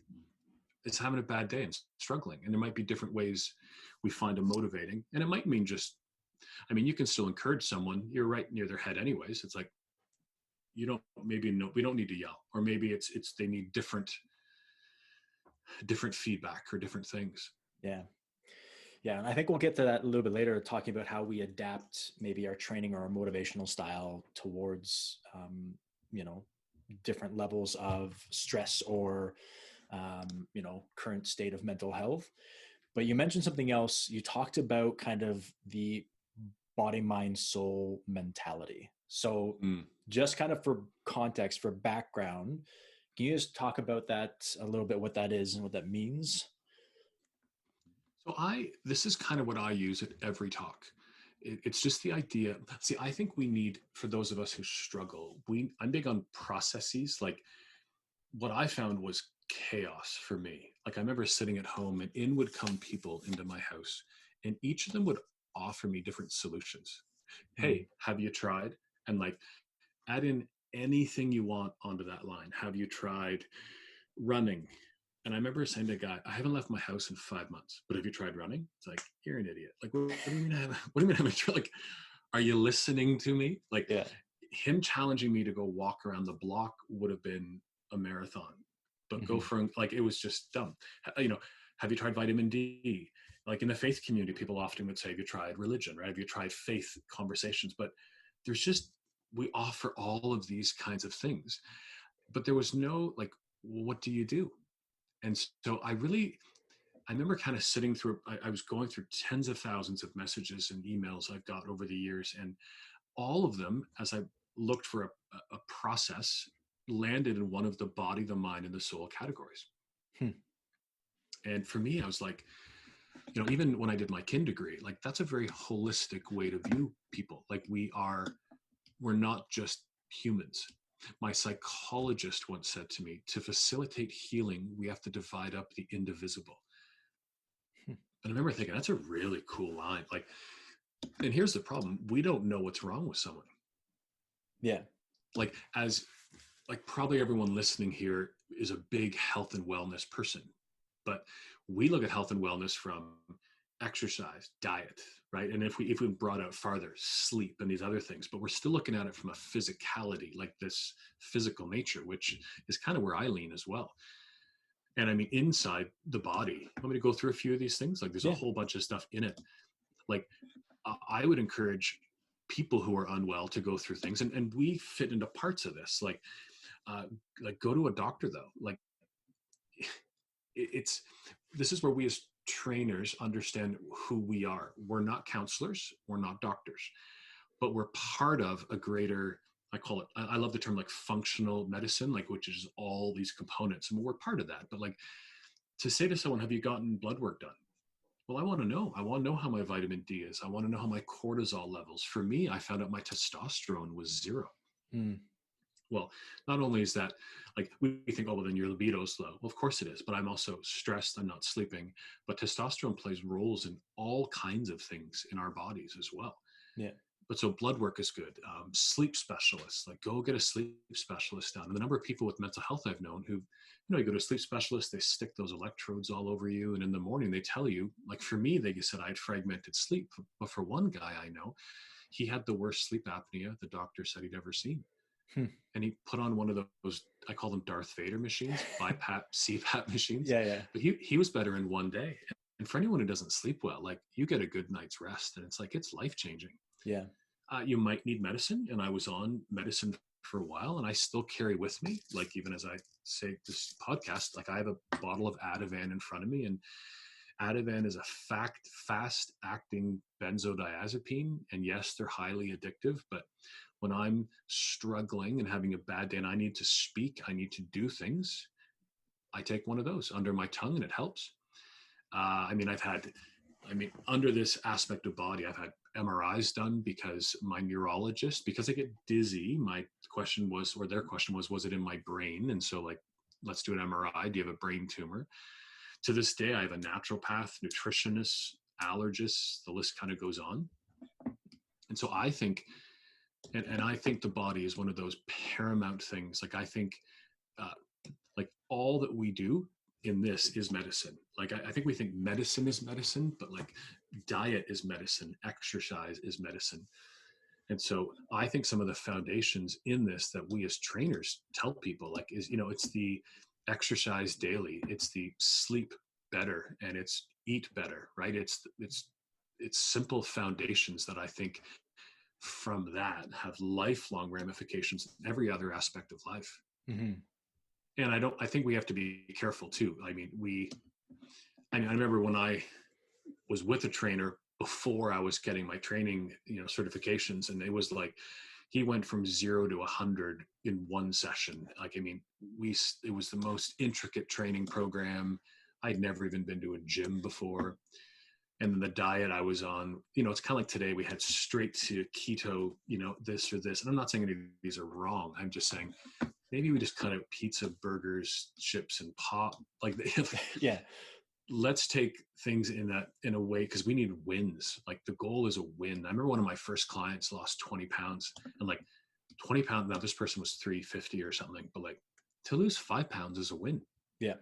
[SPEAKER 2] is having a bad day and struggling. And there might be different ways we find them motivating. And it might mean just, I mean, you can still encourage someone. You're right near their head anyways. It's like, you don't, maybe no, we don't need to yell, or maybe it's they need different feedback or different things.
[SPEAKER 1] Yeah. Yeah, and I think we'll get to that a little bit later, talking about how we adapt maybe our training or our motivational style towards, you know, different levels of stress or, current state of mental health. But you mentioned something else. You talked about kind of the body, mind, soul mentality. So,
[SPEAKER 2] Mm.
[SPEAKER 1] just kind of for context, for background, can you just talk about that a little bit, what that is and what that means?
[SPEAKER 2] So this is kind of what I use at every talk. It's just the idea. See, I think we need, for those of us who struggle, I'm big on processes. Like what I found was chaos for me. Like I remember sitting at home and in would come people into my house, and each of them would offer me different solutions.
[SPEAKER 1] Mm.
[SPEAKER 2] Hey, have you tried? And like add in anything you want onto that line. Have you tried running? And I remember saying to a guy, I haven't left my house in 5 months, but have you tried running? It's like, you're an idiot. Like, what do you mean what do you mean I haven't tried? Like, are you listening to me? Like
[SPEAKER 1] Yeah.
[SPEAKER 2] him challenging me to go walk around the block would have been a marathon, but go
[SPEAKER 1] Hmm.
[SPEAKER 2] for, like, it was just dumb. Have you tried vitamin D? Like in the faith community, people often would say, have you tried religion, right? Have you tried faith conversations? But there's just, we offer all of these kinds of things, but there was no like, well, what do you do? And so I remember kind of sitting through, I was going through tens of thousands of messages and emails I've got over the years. And all of them, as I looked for a process, landed in one of the body, the mind, and the soul categories.
[SPEAKER 1] Hmm.
[SPEAKER 2] And for me, I was like, even when I did my kin degree, like that's a very holistic way to view people. Like we're not just humans. My psychologist once said to me, to facilitate healing, we have to divide up the indivisible.
[SPEAKER 1] Hmm.
[SPEAKER 2] And I remember thinking, that's a really cool line. Like, and here's the problem. We don't know what's wrong with someone.
[SPEAKER 1] Yeah.
[SPEAKER 2] Like probably everyone listening here is a big health and wellness person, but we look at health and wellness from exercise, diet, right? And if we brought out farther, sleep and these other things, but we're still looking at it from a physicality, like this physical nature, which is kind of where I lean as well. And I mean, inside the body, I'm going to go through a few of these things. Like there's a
[SPEAKER 1] Yeah.
[SPEAKER 2] whole bunch of stuff in it. Like I would encourage people who are unwell to go through things, and we fit into parts of this. Uh, like go to a doctor though. Like it's this is where we as trainers understand who we are. We're not counselors, we're not doctors, but we're part of a greater, I call it, I love the term like functional medicine, like which is all these components, and we're part of that. But like to say to someone, have you gotten blood work done? Well, I want to know. I want to know how my vitamin D is. I want to know how my cortisol levels. For me, I found out my testosterone was zero.
[SPEAKER 1] Mm.
[SPEAKER 2] Well, not only is that, like, we think, oh, well, then your libido's low. Well, of course it is, but I'm also stressed. I'm not sleeping. But testosterone plays roles in all kinds of things in our bodies as well.
[SPEAKER 1] Yeah.
[SPEAKER 2] But so blood work is good. Sleep specialists, like go get a sleep specialist done. And the number of people with mental health I've known who, you go to a sleep specialist, they stick those electrodes all over you. And in the morning they tell you, like for me, they said I had fragmented sleep. But for one guy I know, he had the worst sleep apnea the doctor said he'd ever seen.
[SPEAKER 1] Hmm.
[SPEAKER 2] And he put on one of those, I call them Darth Vader machines, BiPAP, CPAP machines.
[SPEAKER 1] Yeah. Yeah.
[SPEAKER 2] But he was better in one day. And for anyone who doesn't sleep well, like you get a good night's rest and it's like, it's life-changing.
[SPEAKER 1] Yeah.
[SPEAKER 2] You might need medicine. And I was on medicine for a while and I still carry with me, like even as I say this podcast, like I have a bottle of Ativan in front of me, and Ativan is a fast acting benzodiazepine. And yes, they're highly addictive, but when I'm struggling and having a bad day and I need to speak, I need to do things, I take one of those under my tongue and it helps. Under this aspect of body, I've had MRIs done because my neurologist, because I get dizzy, my question was, or their question was it in my brain? And so like, let's do an MRI. Do you have a brain tumor? To this day, I have a naturopath, nutritionist, allergist, the list kind of goes on. And so I think, and I think the body is one of those paramount things. Like I think, uh, like all that we do in this is medicine. Like I think we think medicine is medicine, but like diet is medicine, exercise is medicine. And so I think some of the foundations in this that we as trainers tell people like is, it's the exercise daily, it's the sleep better, and it's eat better, right? It's simple foundations that I think from that have lifelong ramifications in every other aspect of life.
[SPEAKER 1] Mm-hmm.
[SPEAKER 2] And I think we have to be careful too. I remember when I was with a trainer before I was getting my training, certifications, and it was like, he went from 0 to 100 in one session. It was the most intricate training program. I'd never even been to a gym before. And then the diet I was on, it's kind of like today we had straight to keto, this or this. And I'm not saying any of these are wrong. I'm just saying maybe we just cut out pizza, burgers, chips, and pop.
[SPEAKER 1] Yeah.
[SPEAKER 2] Let's take things in a way, because we need wins. Like the goal is a win. I remember one of my first clients lost 20 pounds, and like 20 pounds. Now this person was 350 or something, but like to lose 5 pounds is a win.
[SPEAKER 1] Yeah.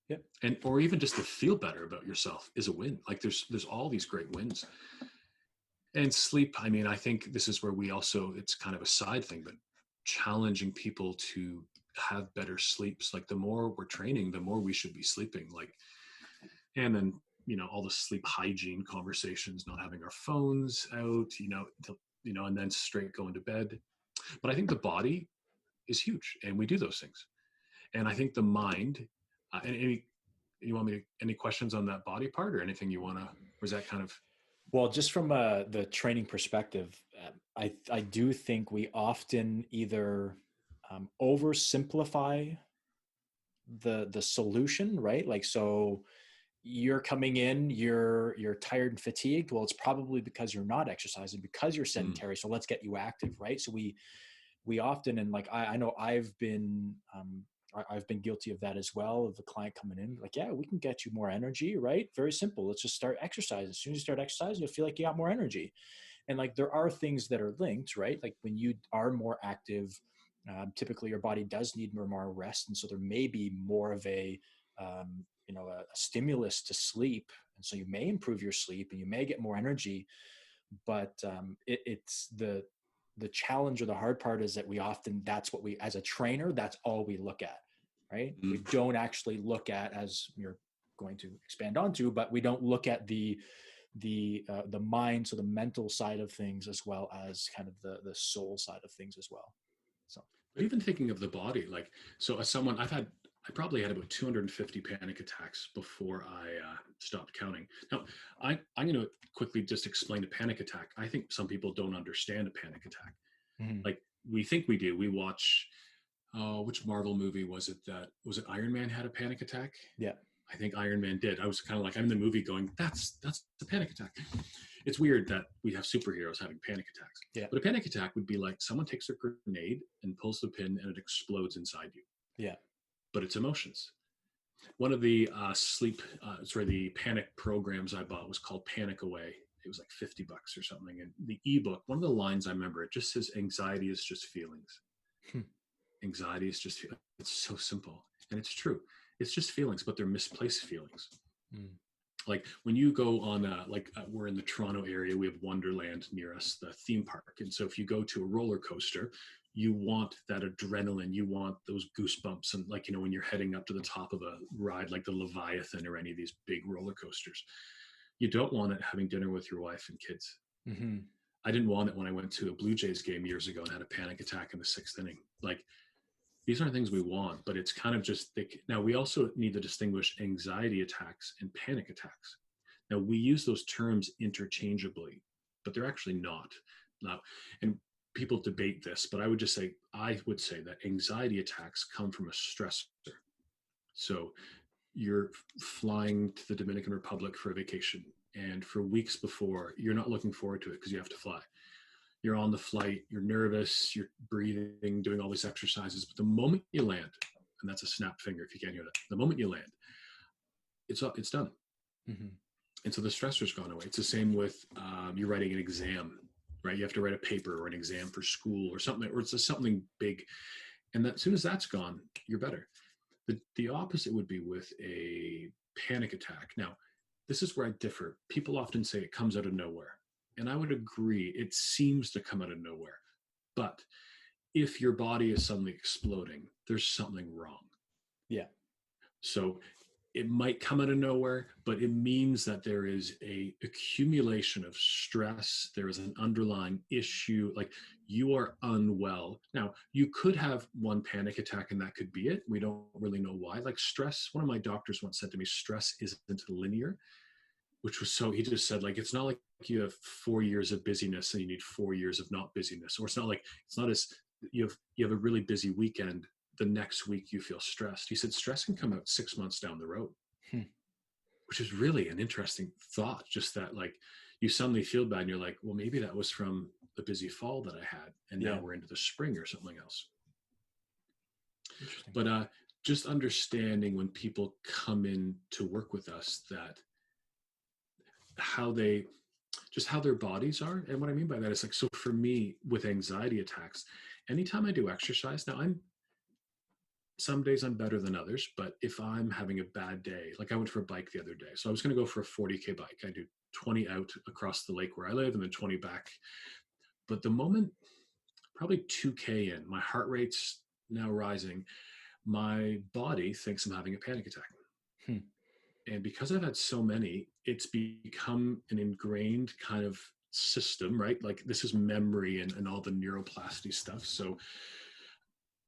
[SPEAKER 1] Yep.
[SPEAKER 2] And or even just to feel better about yourself is a win. Like there's all these great wins. And sleep, I think this is where we also, it's kind of a side thing, but challenging people to have better sleeps. Like the more we're training, the more we should be sleeping. Like, and then, all the sleep hygiene conversations, not having our phones out, and then straight going to bed. But I think the body is huge, and we do those things. And I think the mind, and any questions on that body part or anything you want to, or is that kind of?
[SPEAKER 1] Well, just from the training perspective, I do think we often either oversimplify the solution, right? Like, so you're coming in, you're tired and fatigued. Well, it's probably because you're not exercising, because you're sedentary. So let's get you active, right? So we often, and like I know I've been guilty of that as well, of the client coming in like, yeah, we can get you more energy, right? Very simple. Let's just start exercising. As soon as you start exercising, you'll feel like you got more energy. And like there are things that are linked, right? Like when you are more active, typically your body does need more rest, and so there may be more of a a stimulus to sleep, and so you may improve your sleep and you may get more energy. But it's the challenge or the hard part is that that's what we, as a trainer, that's all we look at, right? We don't actually look at, as you're going to expand onto, but we don't look at the mind, so the mental side of things, as well as kind of the soul side of things as well. So,
[SPEAKER 2] but even thinking of the body, like, so as someone, I probably had about 250 panic attacks before I stopped counting. Now, I'm going to quickly just explain a panic attack. I think some people don't understand a panic attack.
[SPEAKER 1] mm-hmm.
[SPEAKER 2] Like, we think we do. We watch, which Marvel movie was it Iron Man had a panic attack?
[SPEAKER 1] Yeah.
[SPEAKER 2] I think Iron Man did. I was kind of like, I'm in the movie going, that's a panic attack. It's weird that we have superheroes having panic attacks.
[SPEAKER 1] Yeah.
[SPEAKER 2] But a panic attack would be like someone takes a grenade and pulls the pin and it explodes inside you.
[SPEAKER 1] Yeah.
[SPEAKER 2] But it's emotions. One of the the panic programs I bought was called Panic Away. It was like $50 or something. And the ebook, one of the lines I remember, it just says, anxiety is just feelings. Anxiety is just, it's so simple. And it's true. It's just feelings, but they're misplaced feelings. Like when you go on, we're in the Toronto area, we have Wonderland near us, the theme park. And so if you go to a roller coaster, you want that adrenaline, you want those goosebumps. And like, when you're heading up to the top of a ride, like the Leviathan or any of these big roller coasters, you don't want it having dinner with your wife and kids.
[SPEAKER 1] Mm-hmm.
[SPEAKER 2] I didn't want it when I went to a Blue Jays game years ago and had a panic attack in the 6th inning. Like, these aren't things we want, but it's kind of just now we also need to distinguish anxiety attacks and panic attacks. Now we use those terms interchangeably, but they're actually not. Now, and people debate this, but I would say that anxiety attacks come from a stressor. So you're flying to the Dominican Republic for a vacation, and for weeks before, you're not looking forward to it because you have to fly. You're on the flight, you're nervous, you're breathing, doing all these exercises. But the moment you land, and that's a snap finger if you can't hear that, the moment you land, it's done.
[SPEAKER 1] Mm-hmm.
[SPEAKER 2] And so the stressor's gone away. It's the same with you're writing an exam, right? You have to write a paper or an exam for school or something, or it's something big. And as soon as that's gone, you're better. The opposite would be with a panic attack. Now, this is where I differ. People often say it comes out of nowhere. And I would agree, it seems to come out of nowhere. But if your body is suddenly exploding, there's something wrong.
[SPEAKER 1] Yeah.
[SPEAKER 2] So it might come out of nowhere, but it means that there is a accumulation of stress. There is an underlying issue, like you are unwell. Now, you could have one panic attack and that could be it. We don't really know why. Like stress, one of my doctors once said to me, stress isn't linear. Which was he just said, like, it's not like you have 4 years of busyness and you need 4 years of not busyness. Or it's not as you have a really busy weekend. The next week you feel stressed. He said, stress can come out 6 months down the road, which is really an interesting thought. Just that, like, you suddenly feel bad and you're like, well, maybe that was from the busy fall that I had. And now we're into the spring or something else. But just understanding when people come in to work with us that how their bodies are. And what I mean by that is, like, so for me with anxiety attacks, anytime I do exercise, now some days I'm better than others, but if I'm having a bad day, like I went for a bike the other day. So I was going to go for a 40K bike. I do 20 out across the lake where I live and then 20 back. But the moment, probably 2K in, my heart rate's now rising. My body thinks I'm having a panic attack. And because I've had so many, it's become an ingrained kind of system, right? Like this is memory and all the neuroplasty stuff. So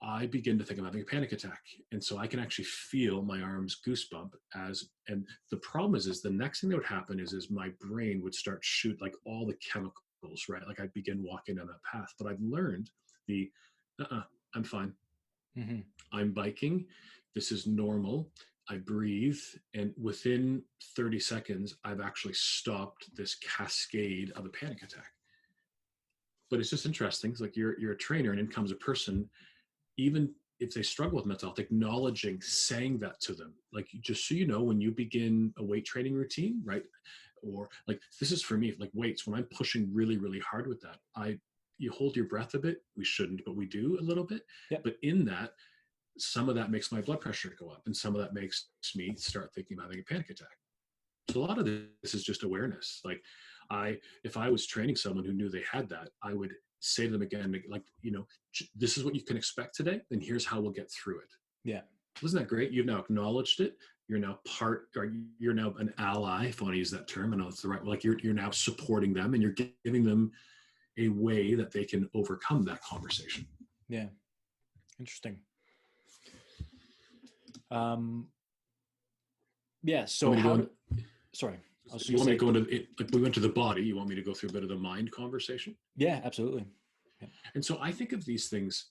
[SPEAKER 2] I begin to think I'm having a panic attack. And so I can actually feel my arms goosebump and the problem is the next thing that would happen is my brain would start shoot like all the chemicals, right? Like I'd begin walking down that path, but I've learned I'm fine. Mm-hmm. I'm biking. This is normal. I breathe, and within 30 seconds, I've actually stopped this cascade of a panic attack. But it's just interesting. It's like you're a trainer, and in comes a person, even if they struggle with mental health, acknowledging, saying that to them. Like, just so you know, when you begin a weight training routine, right? Or like, this is for me, like weights, when I'm pushing really, really hard with that, you hold your breath a bit. We shouldn't, but we do a little bit.
[SPEAKER 1] Yep.
[SPEAKER 2] But in that, some of that makes my blood pressure go up, and some of that makes me start thinking about having a panic attack. So a lot of this is just awareness. Like if I was training someone who knew they had that, I would say to them again, like, this is what you can expect today, and here's how we'll get through it.
[SPEAKER 1] Yeah.
[SPEAKER 2] Isn't that great? You've now acknowledged it. You're now or you're now an ally, if I want to use that term. I know it's the right, like you're now supporting them, and you're giving them a way that they can overcome that conversation.
[SPEAKER 1] Yeah. Interesting. Yeah. So sorry.
[SPEAKER 2] You want me to go into it? Like we went to the body. You want me to go through a bit of the mind conversation?
[SPEAKER 1] Yeah, absolutely. Yeah.
[SPEAKER 2] And so I think of these things,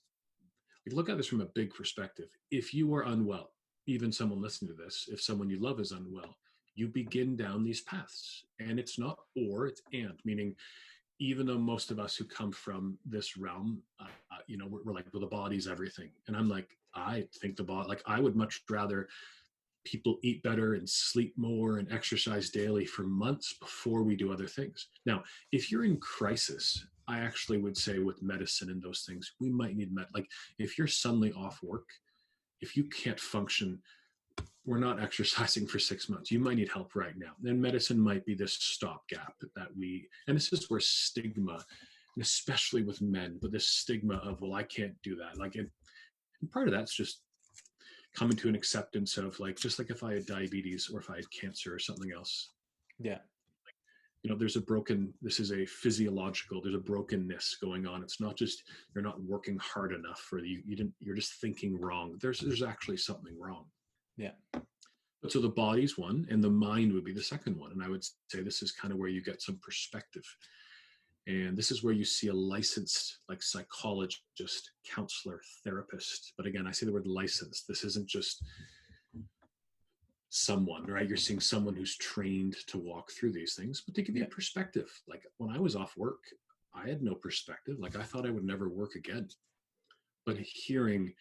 [SPEAKER 2] like look at this from a big perspective. If you are unwell, even someone listening to this, if someone you love is unwell, you begin down these paths. And it's not or, it's and, meaning even though most of us who come from this realm, we're like, well, the body's everything. And I'm like, I think the body, like I would much rather people eat better and sleep more and exercise daily for months before we do other things. Now, if you're in crisis, I actually would say with medicine and those things, we might need like if you're suddenly off work, if you can't function, we're not exercising for 6 months. You might need help right now. Then medicine might be this stopgap and this is where stigma, and especially with men, but this stigma of, well, I can't do that. Like, and part of that's just coming to an acceptance of like, just like if I had diabetes or if I had cancer or something else.
[SPEAKER 1] Yeah.
[SPEAKER 2] There's a brokenness going on. It's not just you're not working hard enough, or you're just thinking wrong. There's actually something wrong.
[SPEAKER 1] Yeah.
[SPEAKER 2] But so the body's one, and the mind would be the second one. And I would say this is kind of where you get some perspective. And this is where you see a licensed, like psychologist, counselor, therapist. But again, I say the word licensed. This isn't just someone, right? You're seeing someone who's trained to walk through these things, but to give you perspective. Like when I was off work, I had no perspective. Like I thought I would never work again. But hearing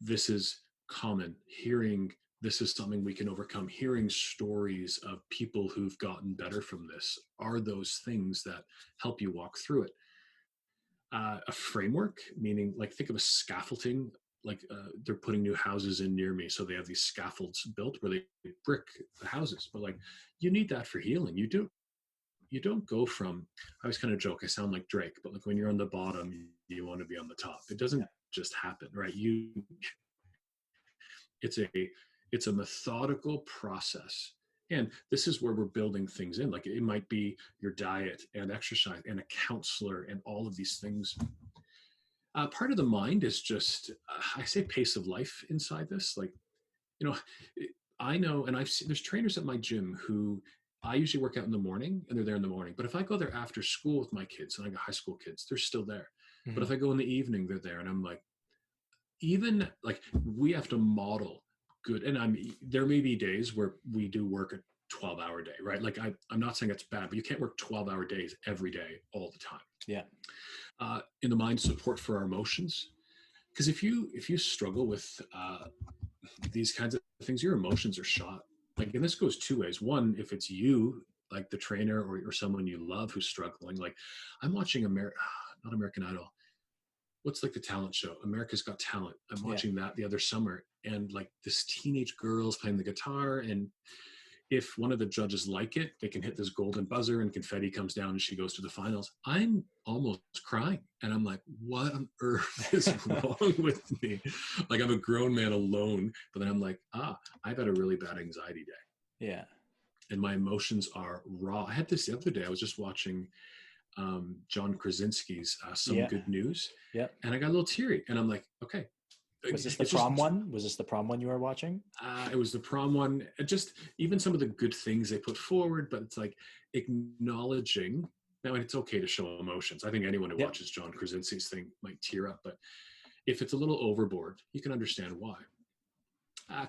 [SPEAKER 2] this is common, hearing this is something we can overcome, hearing stories of people who've gotten better from this are those things that help you walk through it. A framework, meaning like think of a scaffolding, like they're putting new houses in near me. So they have these scaffolds built where they brick the houses, but like you need that for healing. You don't go from, I always kind of joke, I sound like Drake, but like when you're on the bottom, you want to be on the top. It doesn't just happen, right? It's a methodical process. And this is where we're building things in. Like it might be your diet and exercise and a counselor and all of these things. Part of the mind is just, I say pace of life inside this. Like, I know, and there's trainers at my gym who I usually work out in the morning and they're there in the morning. But if I go there after school with my kids, and I got high school kids, they're still there. Mm-hmm. But if I go in the evening, they're there. And I'm like, even like we have to model good. And there may be days where we do work a 12-hour day, right? Like I'm not saying it's bad, but you can't work 12-hour days every day all the time.
[SPEAKER 1] Yeah.
[SPEAKER 2] In the mind, support for our emotions. Because if you struggle with these kinds of things, your emotions are shot. Like, and this goes two ways. One, if it's you, like the trainer or someone you love who's struggling. Like I'm watching not American Idol. What's like the talent show? America's Got Talent. I'm watching that the other summer, and like this teenage girl's playing the guitar, and if one of the judges like it, they can hit this golden buzzer and confetti comes down and she goes to the finals. I'm almost crying. And I'm like, what on earth is wrong with me? Like I'm a grown man alone, but then I'm like, I've had a really bad anxiety day.
[SPEAKER 1] Yeah.
[SPEAKER 2] And my emotions are raw. I had this the other day. I was just watching John Krasinski's Some Good News.
[SPEAKER 1] Yeah.
[SPEAKER 2] And I got a little teary and I'm like, okay.
[SPEAKER 1] Was this the prom one? Was this the prom one you were watching?
[SPEAKER 2] It was the prom one. Just even some of the good things they put forward, but it's like acknowledging. Now, it's okay to show emotions. I think anyone who watches John Krasinski's thing might tear up, but if it's a little overboard, you can understand why.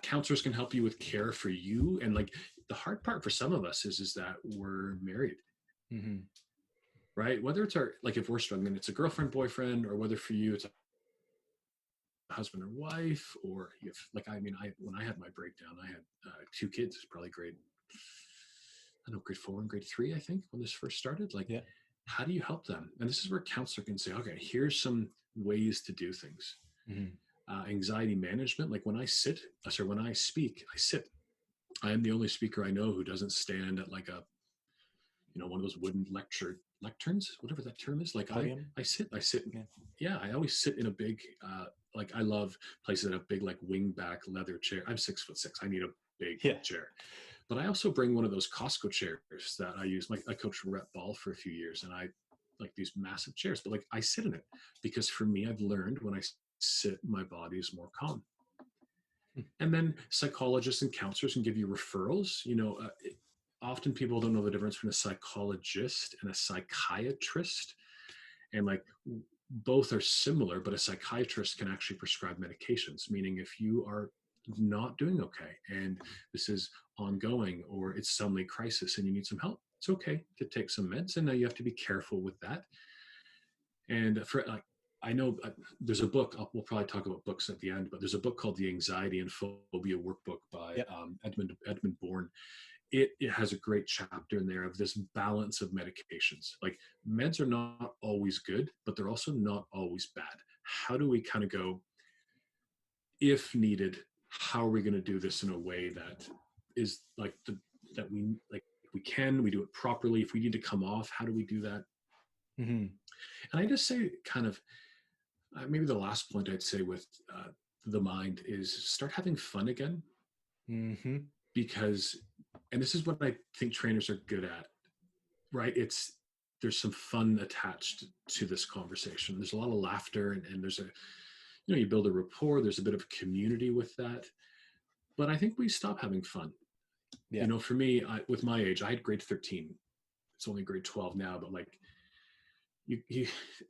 [SPEAKER 2] Counselors can help you with care for you. And like the hard part for some of us is that we're married.
[SPEAKER 1] Mm-hmm.
[SPEAKER 2] Right? Whether it's if we're struggling, it's a girlfriend, boyfriend, or whether for you, it's a husband or wife, or when I had my breakdown, I had 2 kids, probably grade 4 and grade 3, I think, when this first started. How do you help them? And this is where a counselor can say, okay, here's some ways to do things.
[SPEAKER 1] Mm-hmm.
[SPEAKER 2] anxiety management. Like when I speak, I sit. I am the only speaker I know who doesn't stand at like a, one of those wooden lecterns, whatever that term is. Like
[SPEAKER 1] Podium.
[SPEAKER 2] I sit.
[SPEAKER 1] Yeah.
[SPEAKER 2] Yeah, I always sit in a big, like I love places that have big like wing back leather chair. I'm 6'6". I need a big
[SPEAKER 1] Yeah.
[SPEAKER 2] chair, but I also bring one of those Costco chairs that I use. I coached rep ball for a few years, and I like these massive chairs. But like I sit in it because for me, I've learned when I sit, my body is more calm. And then psychologists and counselors can give you referrals. Often people don't know the difference between a psychologist and a psychiatrist, and like both are similar, but a psychiatrist can actually prescribe medications, meaning if you are not doing okay and this is ongoing, or it's suddenly crisis and you need some help, it's okay to take some meds. And now you have to be careful with that. And for like, I know there's a book, we'll probably talk about books at the end, but there's a book called The Anxiety and Phobia Workbook by
[SPEAKER 1] Yep.
[SPEAKER 2] Edmund Bourne. It has a great chapter in there of this balance of medications. Like meds are not always good, but they're also not always bad. How do we kind of go, if needed, how are we going to do this in a way that is like that we do it properly? If we need to come off, how do we do that?
[SPEAKER 1] Mm-hmm.
[SPEAKER 2] And I just say kind of, maybe the last point I'd say with the mind is start having fun again.
[SPEAKER 1] Mm-hmm.
[SPEAKER 2] Because, and this is what I think trainers are good at, right? There's some fun attached to this conversation. There's a lot of laughter, and there's you build a rapport. There's a bit of community with that. But I think we stop having fun.
[SPEAKER 1] Yeah.
[SPEAKER 2] For me, with my age, I had grade 13. It's only grade 12 now, but like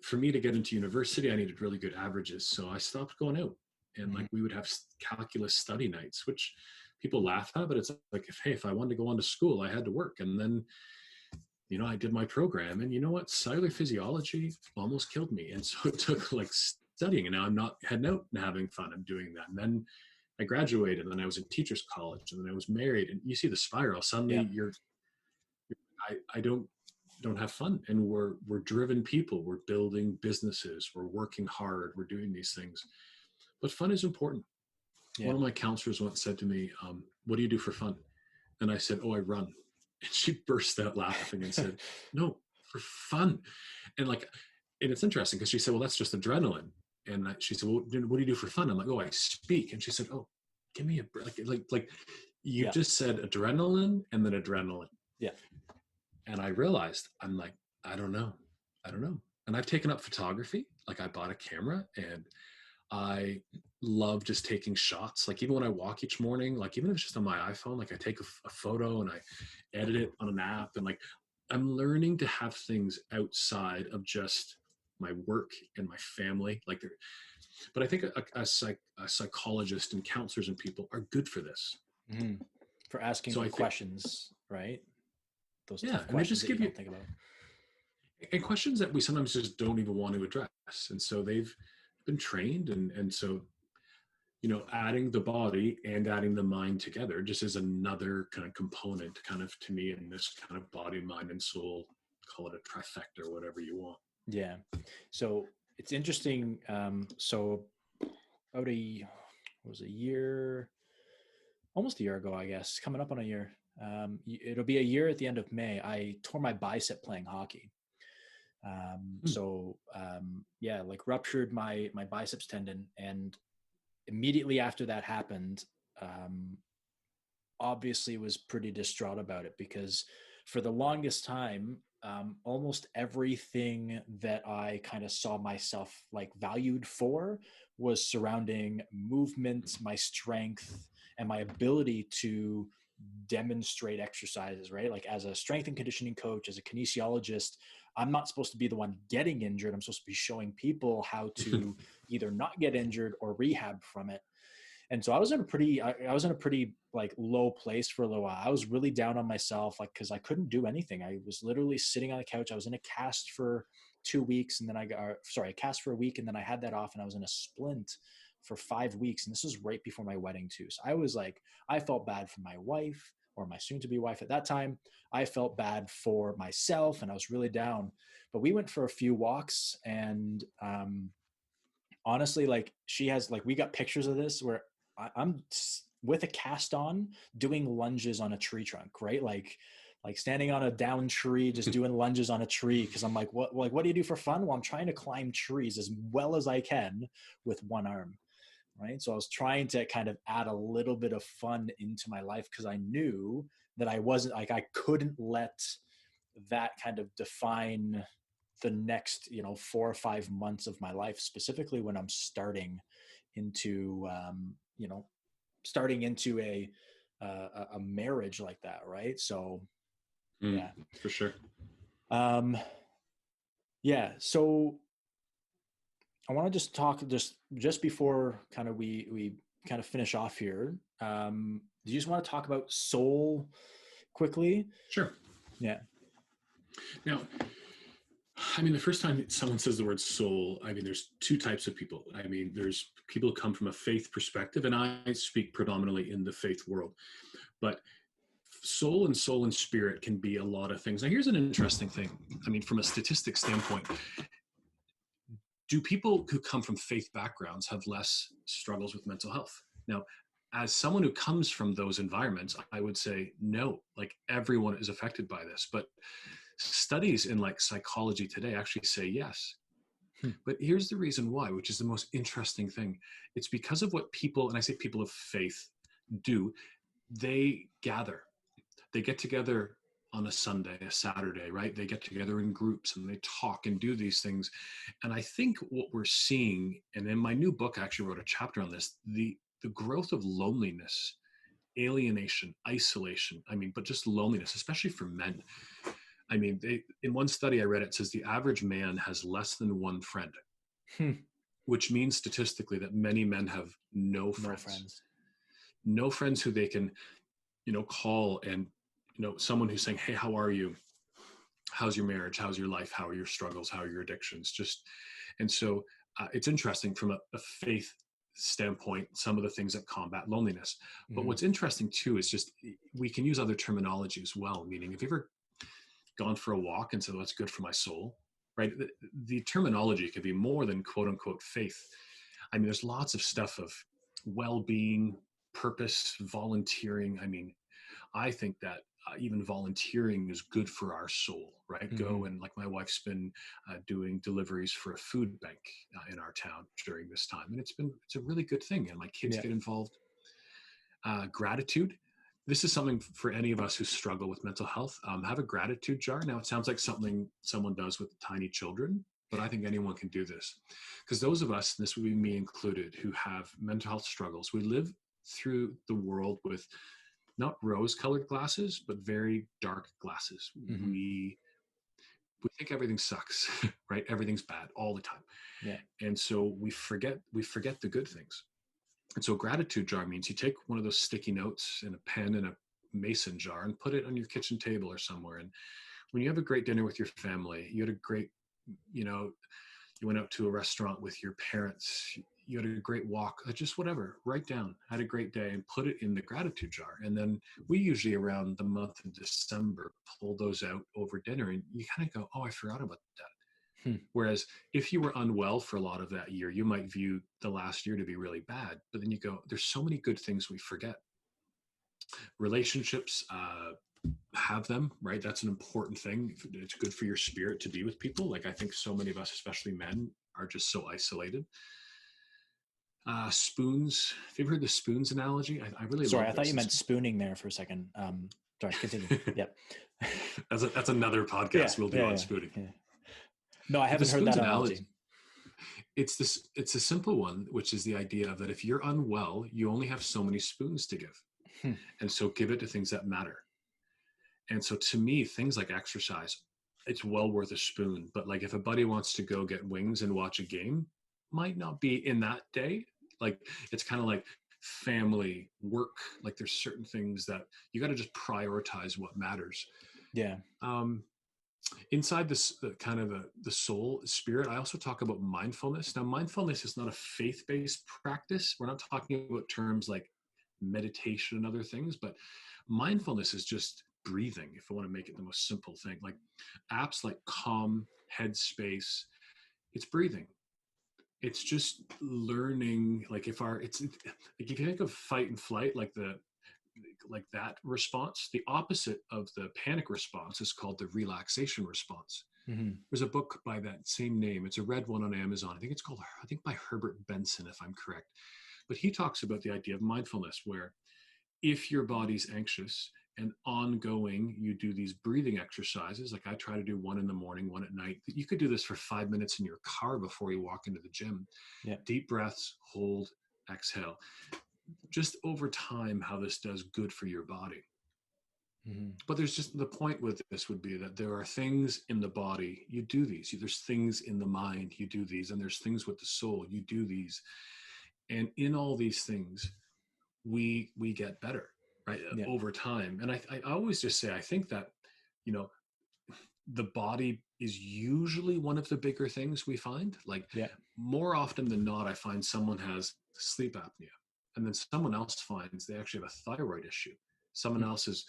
[SPEAKER 2] for me to get into university, I needed really good averages. So I stopped going out, and like we would have calculus study nights, which people laugh at, but it's like, if I wanted to go on to school, I had to work. And then, I did my program, and you know what? Cellular physiology almost killed me. And so it took like studying, and now I'm not heading out and having fun. I'm doing that. And then I graduated, and then I was in teachers college, and then I was married, and you see the spiral. Suddenly I don't have fun, and we're driven people. We're building businesses. We're working hard. We're doing these things, but fun is important. Yeah. One of my counselors once said to me, what do you do for fun? And I said, oh, I run. And she burst out laughing and said, no, for fun. And it's interesting because she said, well, that's just adrenaline. And she said, well, what do you do for fun? I'm like, oh, I speak. And she said, oh, give me a break. Like you just said adrenaline and then adrenaline.
[SPEAKER 1] Yeah.
[SPEAKER 2] And I realized, I'm like, I don't know. And I've taken up photography. Like I bought a camera, and I love just taking shots. Like even when I walk each morning, like even if it's just on my iPhone, like I take a photo and I edit it on an app. And like, I'm learning to have things outside of just my work and my family. But I think a psychologist and counselors and people are good for this.
[SPEAKER 1] Mm-hmm. For asking questions, right? Those tough questions, and they just give you think about.
[SPEAKER 2] And questions that we sometimes just don't even want to address. And so they've been trained. And so, adding the body and adding the mind together just is another kind of component kind of to me in this kind of body, mind, and soul, call it a trifecta or whatever you want.
[SPEAKER 1] Yeah. So it's interesting. So about almost a year ago, I guess, coming up on a year. It'll be a year at the end of May. I tore my bicep playing hockey. Like ruptured my biceps tendon, and immediately after that happened, obviously was pretty distraught about it, because for the longest time, almost everything that I kind of saw myself like valued for was surrounding movement, my strength, and my ability to demonstrate exercises, right? Like as a strength and conditioning coach, as a kinesiologist, I'm not supposed to be the one getting injured. I'm supposed to be showing people how to either not get injured or rehab from it. And so I was in a pretty like low place for a little while. I was really down on myself, like, cause I couldn't do anything. I was literally sitting on the couch. I was in a cast for 2 weeks, and then a cast for a week. And then I had that off, and I was in a splint for 5 weeks. And this was right before my wedding too. So I felt bad for my wife, or my soon to be wife at that time. I felt bad for myself, and I was really down. But we went for a few walks, and honestly, like she has, like, we got pictures of this where I'm with a cast on doing lunges on a tree trunk, right? Like standing on a down tree, just doing lunges on a tree. Cause I'm like, what do you do for fun? Well, I'm trying to climb trees as well as I can with one arm. Right. So I was trying to kind of add a little bit of fun into my life because I knew that I wasn't like, I couldn't let that kind of define the next, 4 or 5 months of my life, specifically when I'm into, starting into a marriage like that. Right. So yeah.
[SPEAKER 2] For sure.
[SPEAKER 1] Um, yeah. So I want to just talk just before kind of we kind of finish off here. Do you just want to talk about soul quickly?
[SPEAKER 2] Sure.
[SPEAKER 1] Yeah.
[SPEAKER 2] Now, I mean, the first time someone says the word soul, I mean, there's two types of people. I mean, there's people who come from a faith perspective, and I speak predominantly in the faith world. But soul and spirit can be a lot of things. Now, here's an interesting thing. I mean, from a statistic standpoint, do people who come from faith backgrounds have less struggles with mental health? Now, as someone who comes from those environments, I would say no, like everyone is affected by this. But studies in like psychology today actually say yes. But here's the reason why, which is the most interesting thing. It's because of what people, and I say people of faith, do. They gather. They get together on a Sunday, a Saturday, right? They get together in groups and they talk and do these things. And I think what we're seeing, and in my new book, I actually wrote a chapter on this, the growth of loneliness, alienation, isolation. I mean, but just loneliness, especially for men. I mean, in one study I read, it says the average man has less than one friend, which means statistically that many men have no friends. No friends who they can, call and, someone who's saying, hey, how are you? How's your marriage? How's your life? How are your struggles? How are your addictions? And so it's interesting from a faith standpoint, some of the things that combat loneliness. But what's interesting too is just, we can use other terminology as well. Meaning, if you ever gone for a walk and said, well, that's good for my soul, right? The terminology could be more than quote unquote faith. I mean, there's lots of stuff of well-being, purpose, volunteering. I mean, I think that even volunteering is good for our soul, right? Go and, like, my wife's been doing deliveries for a food bank in our town during this time. And it's a really good thing. And my kids get involved. Gratitude. This is something for any of us who struggle with mental health. Have a gratitude jar. Now, it sounds like something someone does with tiny children, but I think anyone can do this. Because those of us, and this would be me included, who have mental health struggles, we live through the world with not rose-colored glasses, but very dark glasses. We think everything sucks, right? Everything's bad all the time.
[SPEAKER 1] Yeah.
[SPEAKER 2] And so we forget the good things. And so gratitude jar means you take one of those sticky notes and a pen and a mason jar and put it on your kitchen table or somewhere. And when you have a great dinner with your family, you had a great, you went out to a restaurant with your parents, you had a great walk, just whatever, write down, had a great day, and put it in the gratitude jar. And then we usually around the month of December pull those out over dinner, and you kind of go, oh, I forgot about that. Whereas if you were unwell for a lot of that year, you might view the last year to be really bad, but then you go, there's so many good things we forget. Relationships, have them, right? That's an important thing. It's good for your spirit to be with people. Like, I think so many of us, especially men, are just so isolated. Spoons. Have you ever heard the spoons analogy? I really
[SPEAKER 1] Sorry,
[SPEAKER 2] love
[SPEAKER 1] I thought you meant spooning there for a second. Sorry, continue. Yep.
[SPEAKER 2] That's another podcast we'll do on spooning.
[SPEAKER 1] Yeah. No, I haven't heard that analogy.
[SPEAKER 2] It's a simple one, which is the idea that if you're unwell, you only have so many spoons to give. And so give it to things that matter. And so to me, things like exercise, it's well worth a spoon. But like, if a buddy wants to go get wings and watch a game, might not be in that day. Like, it's kind of like family, work. Like, there's certain things that you got to just prioritize what matters.
[SPEAKER 1] Yeah.
[SPEAKER 2] Inside this kind of the soul spirit, I also talk about mindfulness. Now, mindfulness is not a faith-based practice. We're not talking about terms like meditation and other things, but mindfulness is just breathing, if I want to make it the most simple thing. Like apps like Calm, Headspace, it's breathing. it's just learning, like if you think of fight and flight, like that response, the opposite of the panic response is called the relaxation response.
[SPEAKER 1] Mm-hmm.
[SPEAKER 2] There's a book by that same name. It's a red one on Amazon. I think by Herbert Benson, if I'm correct. But he talks about the idea of mindfulness, where if your body's anxious and ongoing, you do these breathing exercises. Like I try to do one in the morning, one at night. You could do this for 5 minutes in your car before you walk into the gym.
[SPEAKER 1] Yeah.
[SPEAKER 2] Deep breaths, hold, exhale. Just over time, how this does good for your body.
[SPEAKER 1] Mm-hmm.
[SPEAKER 2] But there's just the point with this would be that there are things in the body, you do these. There's things in the mind, you do these. And there's things with the soul, you do these. And in all these things, we get better, right?
[SPEAKER 1] Yeah.
[SPEAKER 2] Over time. And I always just say, I think that, you know, the body is usually one of the bigger things we find. Like
[SPEAKER 1] Yeah.
[SPEAKER 2] more often than not, I find someone has sleep apnea, and then someone else finds they actually have a thyroid issue. Someone else is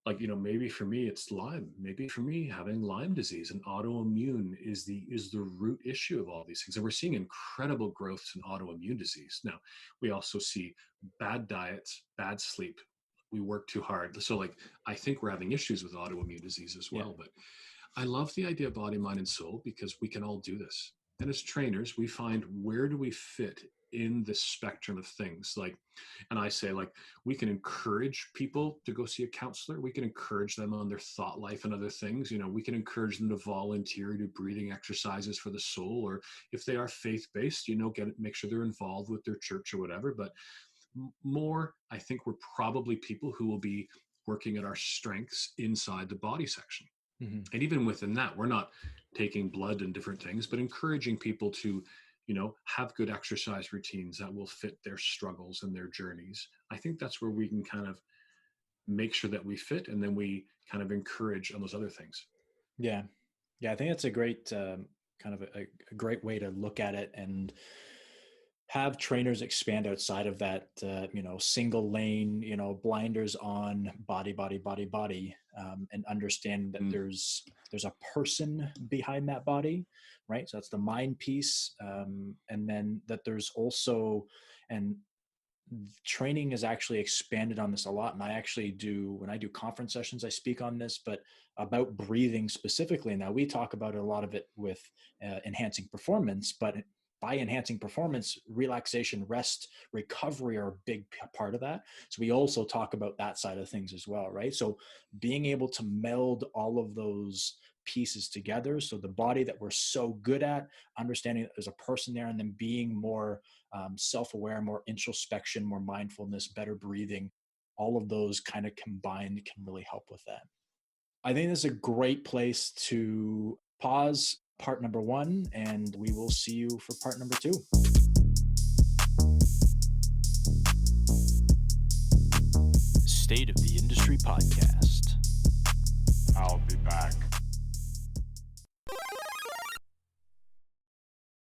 [SPEAKER 2] like, maybe for me it's Lyme. Maybe for me having Lyme disease and autoimmune is the root issue of all these things. And we're seeing incredible growths in autoimmune disease. Now, we also see bad diets, bad sleep. We work too hard. So like, I think we're having issues with autoimmune disease as well.
[SPEAKER 1] Yeah.
[SPEAKER 2] But I love the idea of body, mind, and soul because we can all do this. And as trainers, we find where do we fit in the spectrum of things. Like, and I say, like, we can encourage people to go see a counselor. We can encourage them on their thought life and other things. We can encourage them to volunteer, do breathing exercises for the soul, or if they are faith-based, make sure they're involved with their church or whatever. But more, I think we're probably people who will be working at our strengths inside the body section.
[SPEAKER 1] Mm-hmm.
[SPEAKER 2] And even within that, we're not taking blood and different things, but encouraging people to, have good exercise routines that will fit their struggles and their journeys. I think that's where we can kind of make sure that we fit, and then we kind of encourage on those other things.
[SPEAKER 1] Yeah. Yeah. I think that's a great kind of a great way to look at it, and have trainers expand outside of that, single lane, blinders on, body, and understand that there's a person behind that body, right? So that's the mind piece. And then that there's also, and training is actually expanded on this a lot. And I actually do, when I do conference sessions, I speak on this, but about breathing specifically. Now we talk about a lot of it with enhancing performance, but by enhancing performance, relaxation, rest, recovery are a big part of that. So we also talk about that side of things as well, right? So being able to meld all of those pieces together. So the body that we're so good at, understanding that there's a person there, and then being more self-aware, more introspection, more mindfulness, better breathing, all of those kind of combined can really help with that. I think this is a great place to pause part number 1, and we will see you for part number 2. State of the Industry Podcast.
[SPEAKER 3] I'll be back.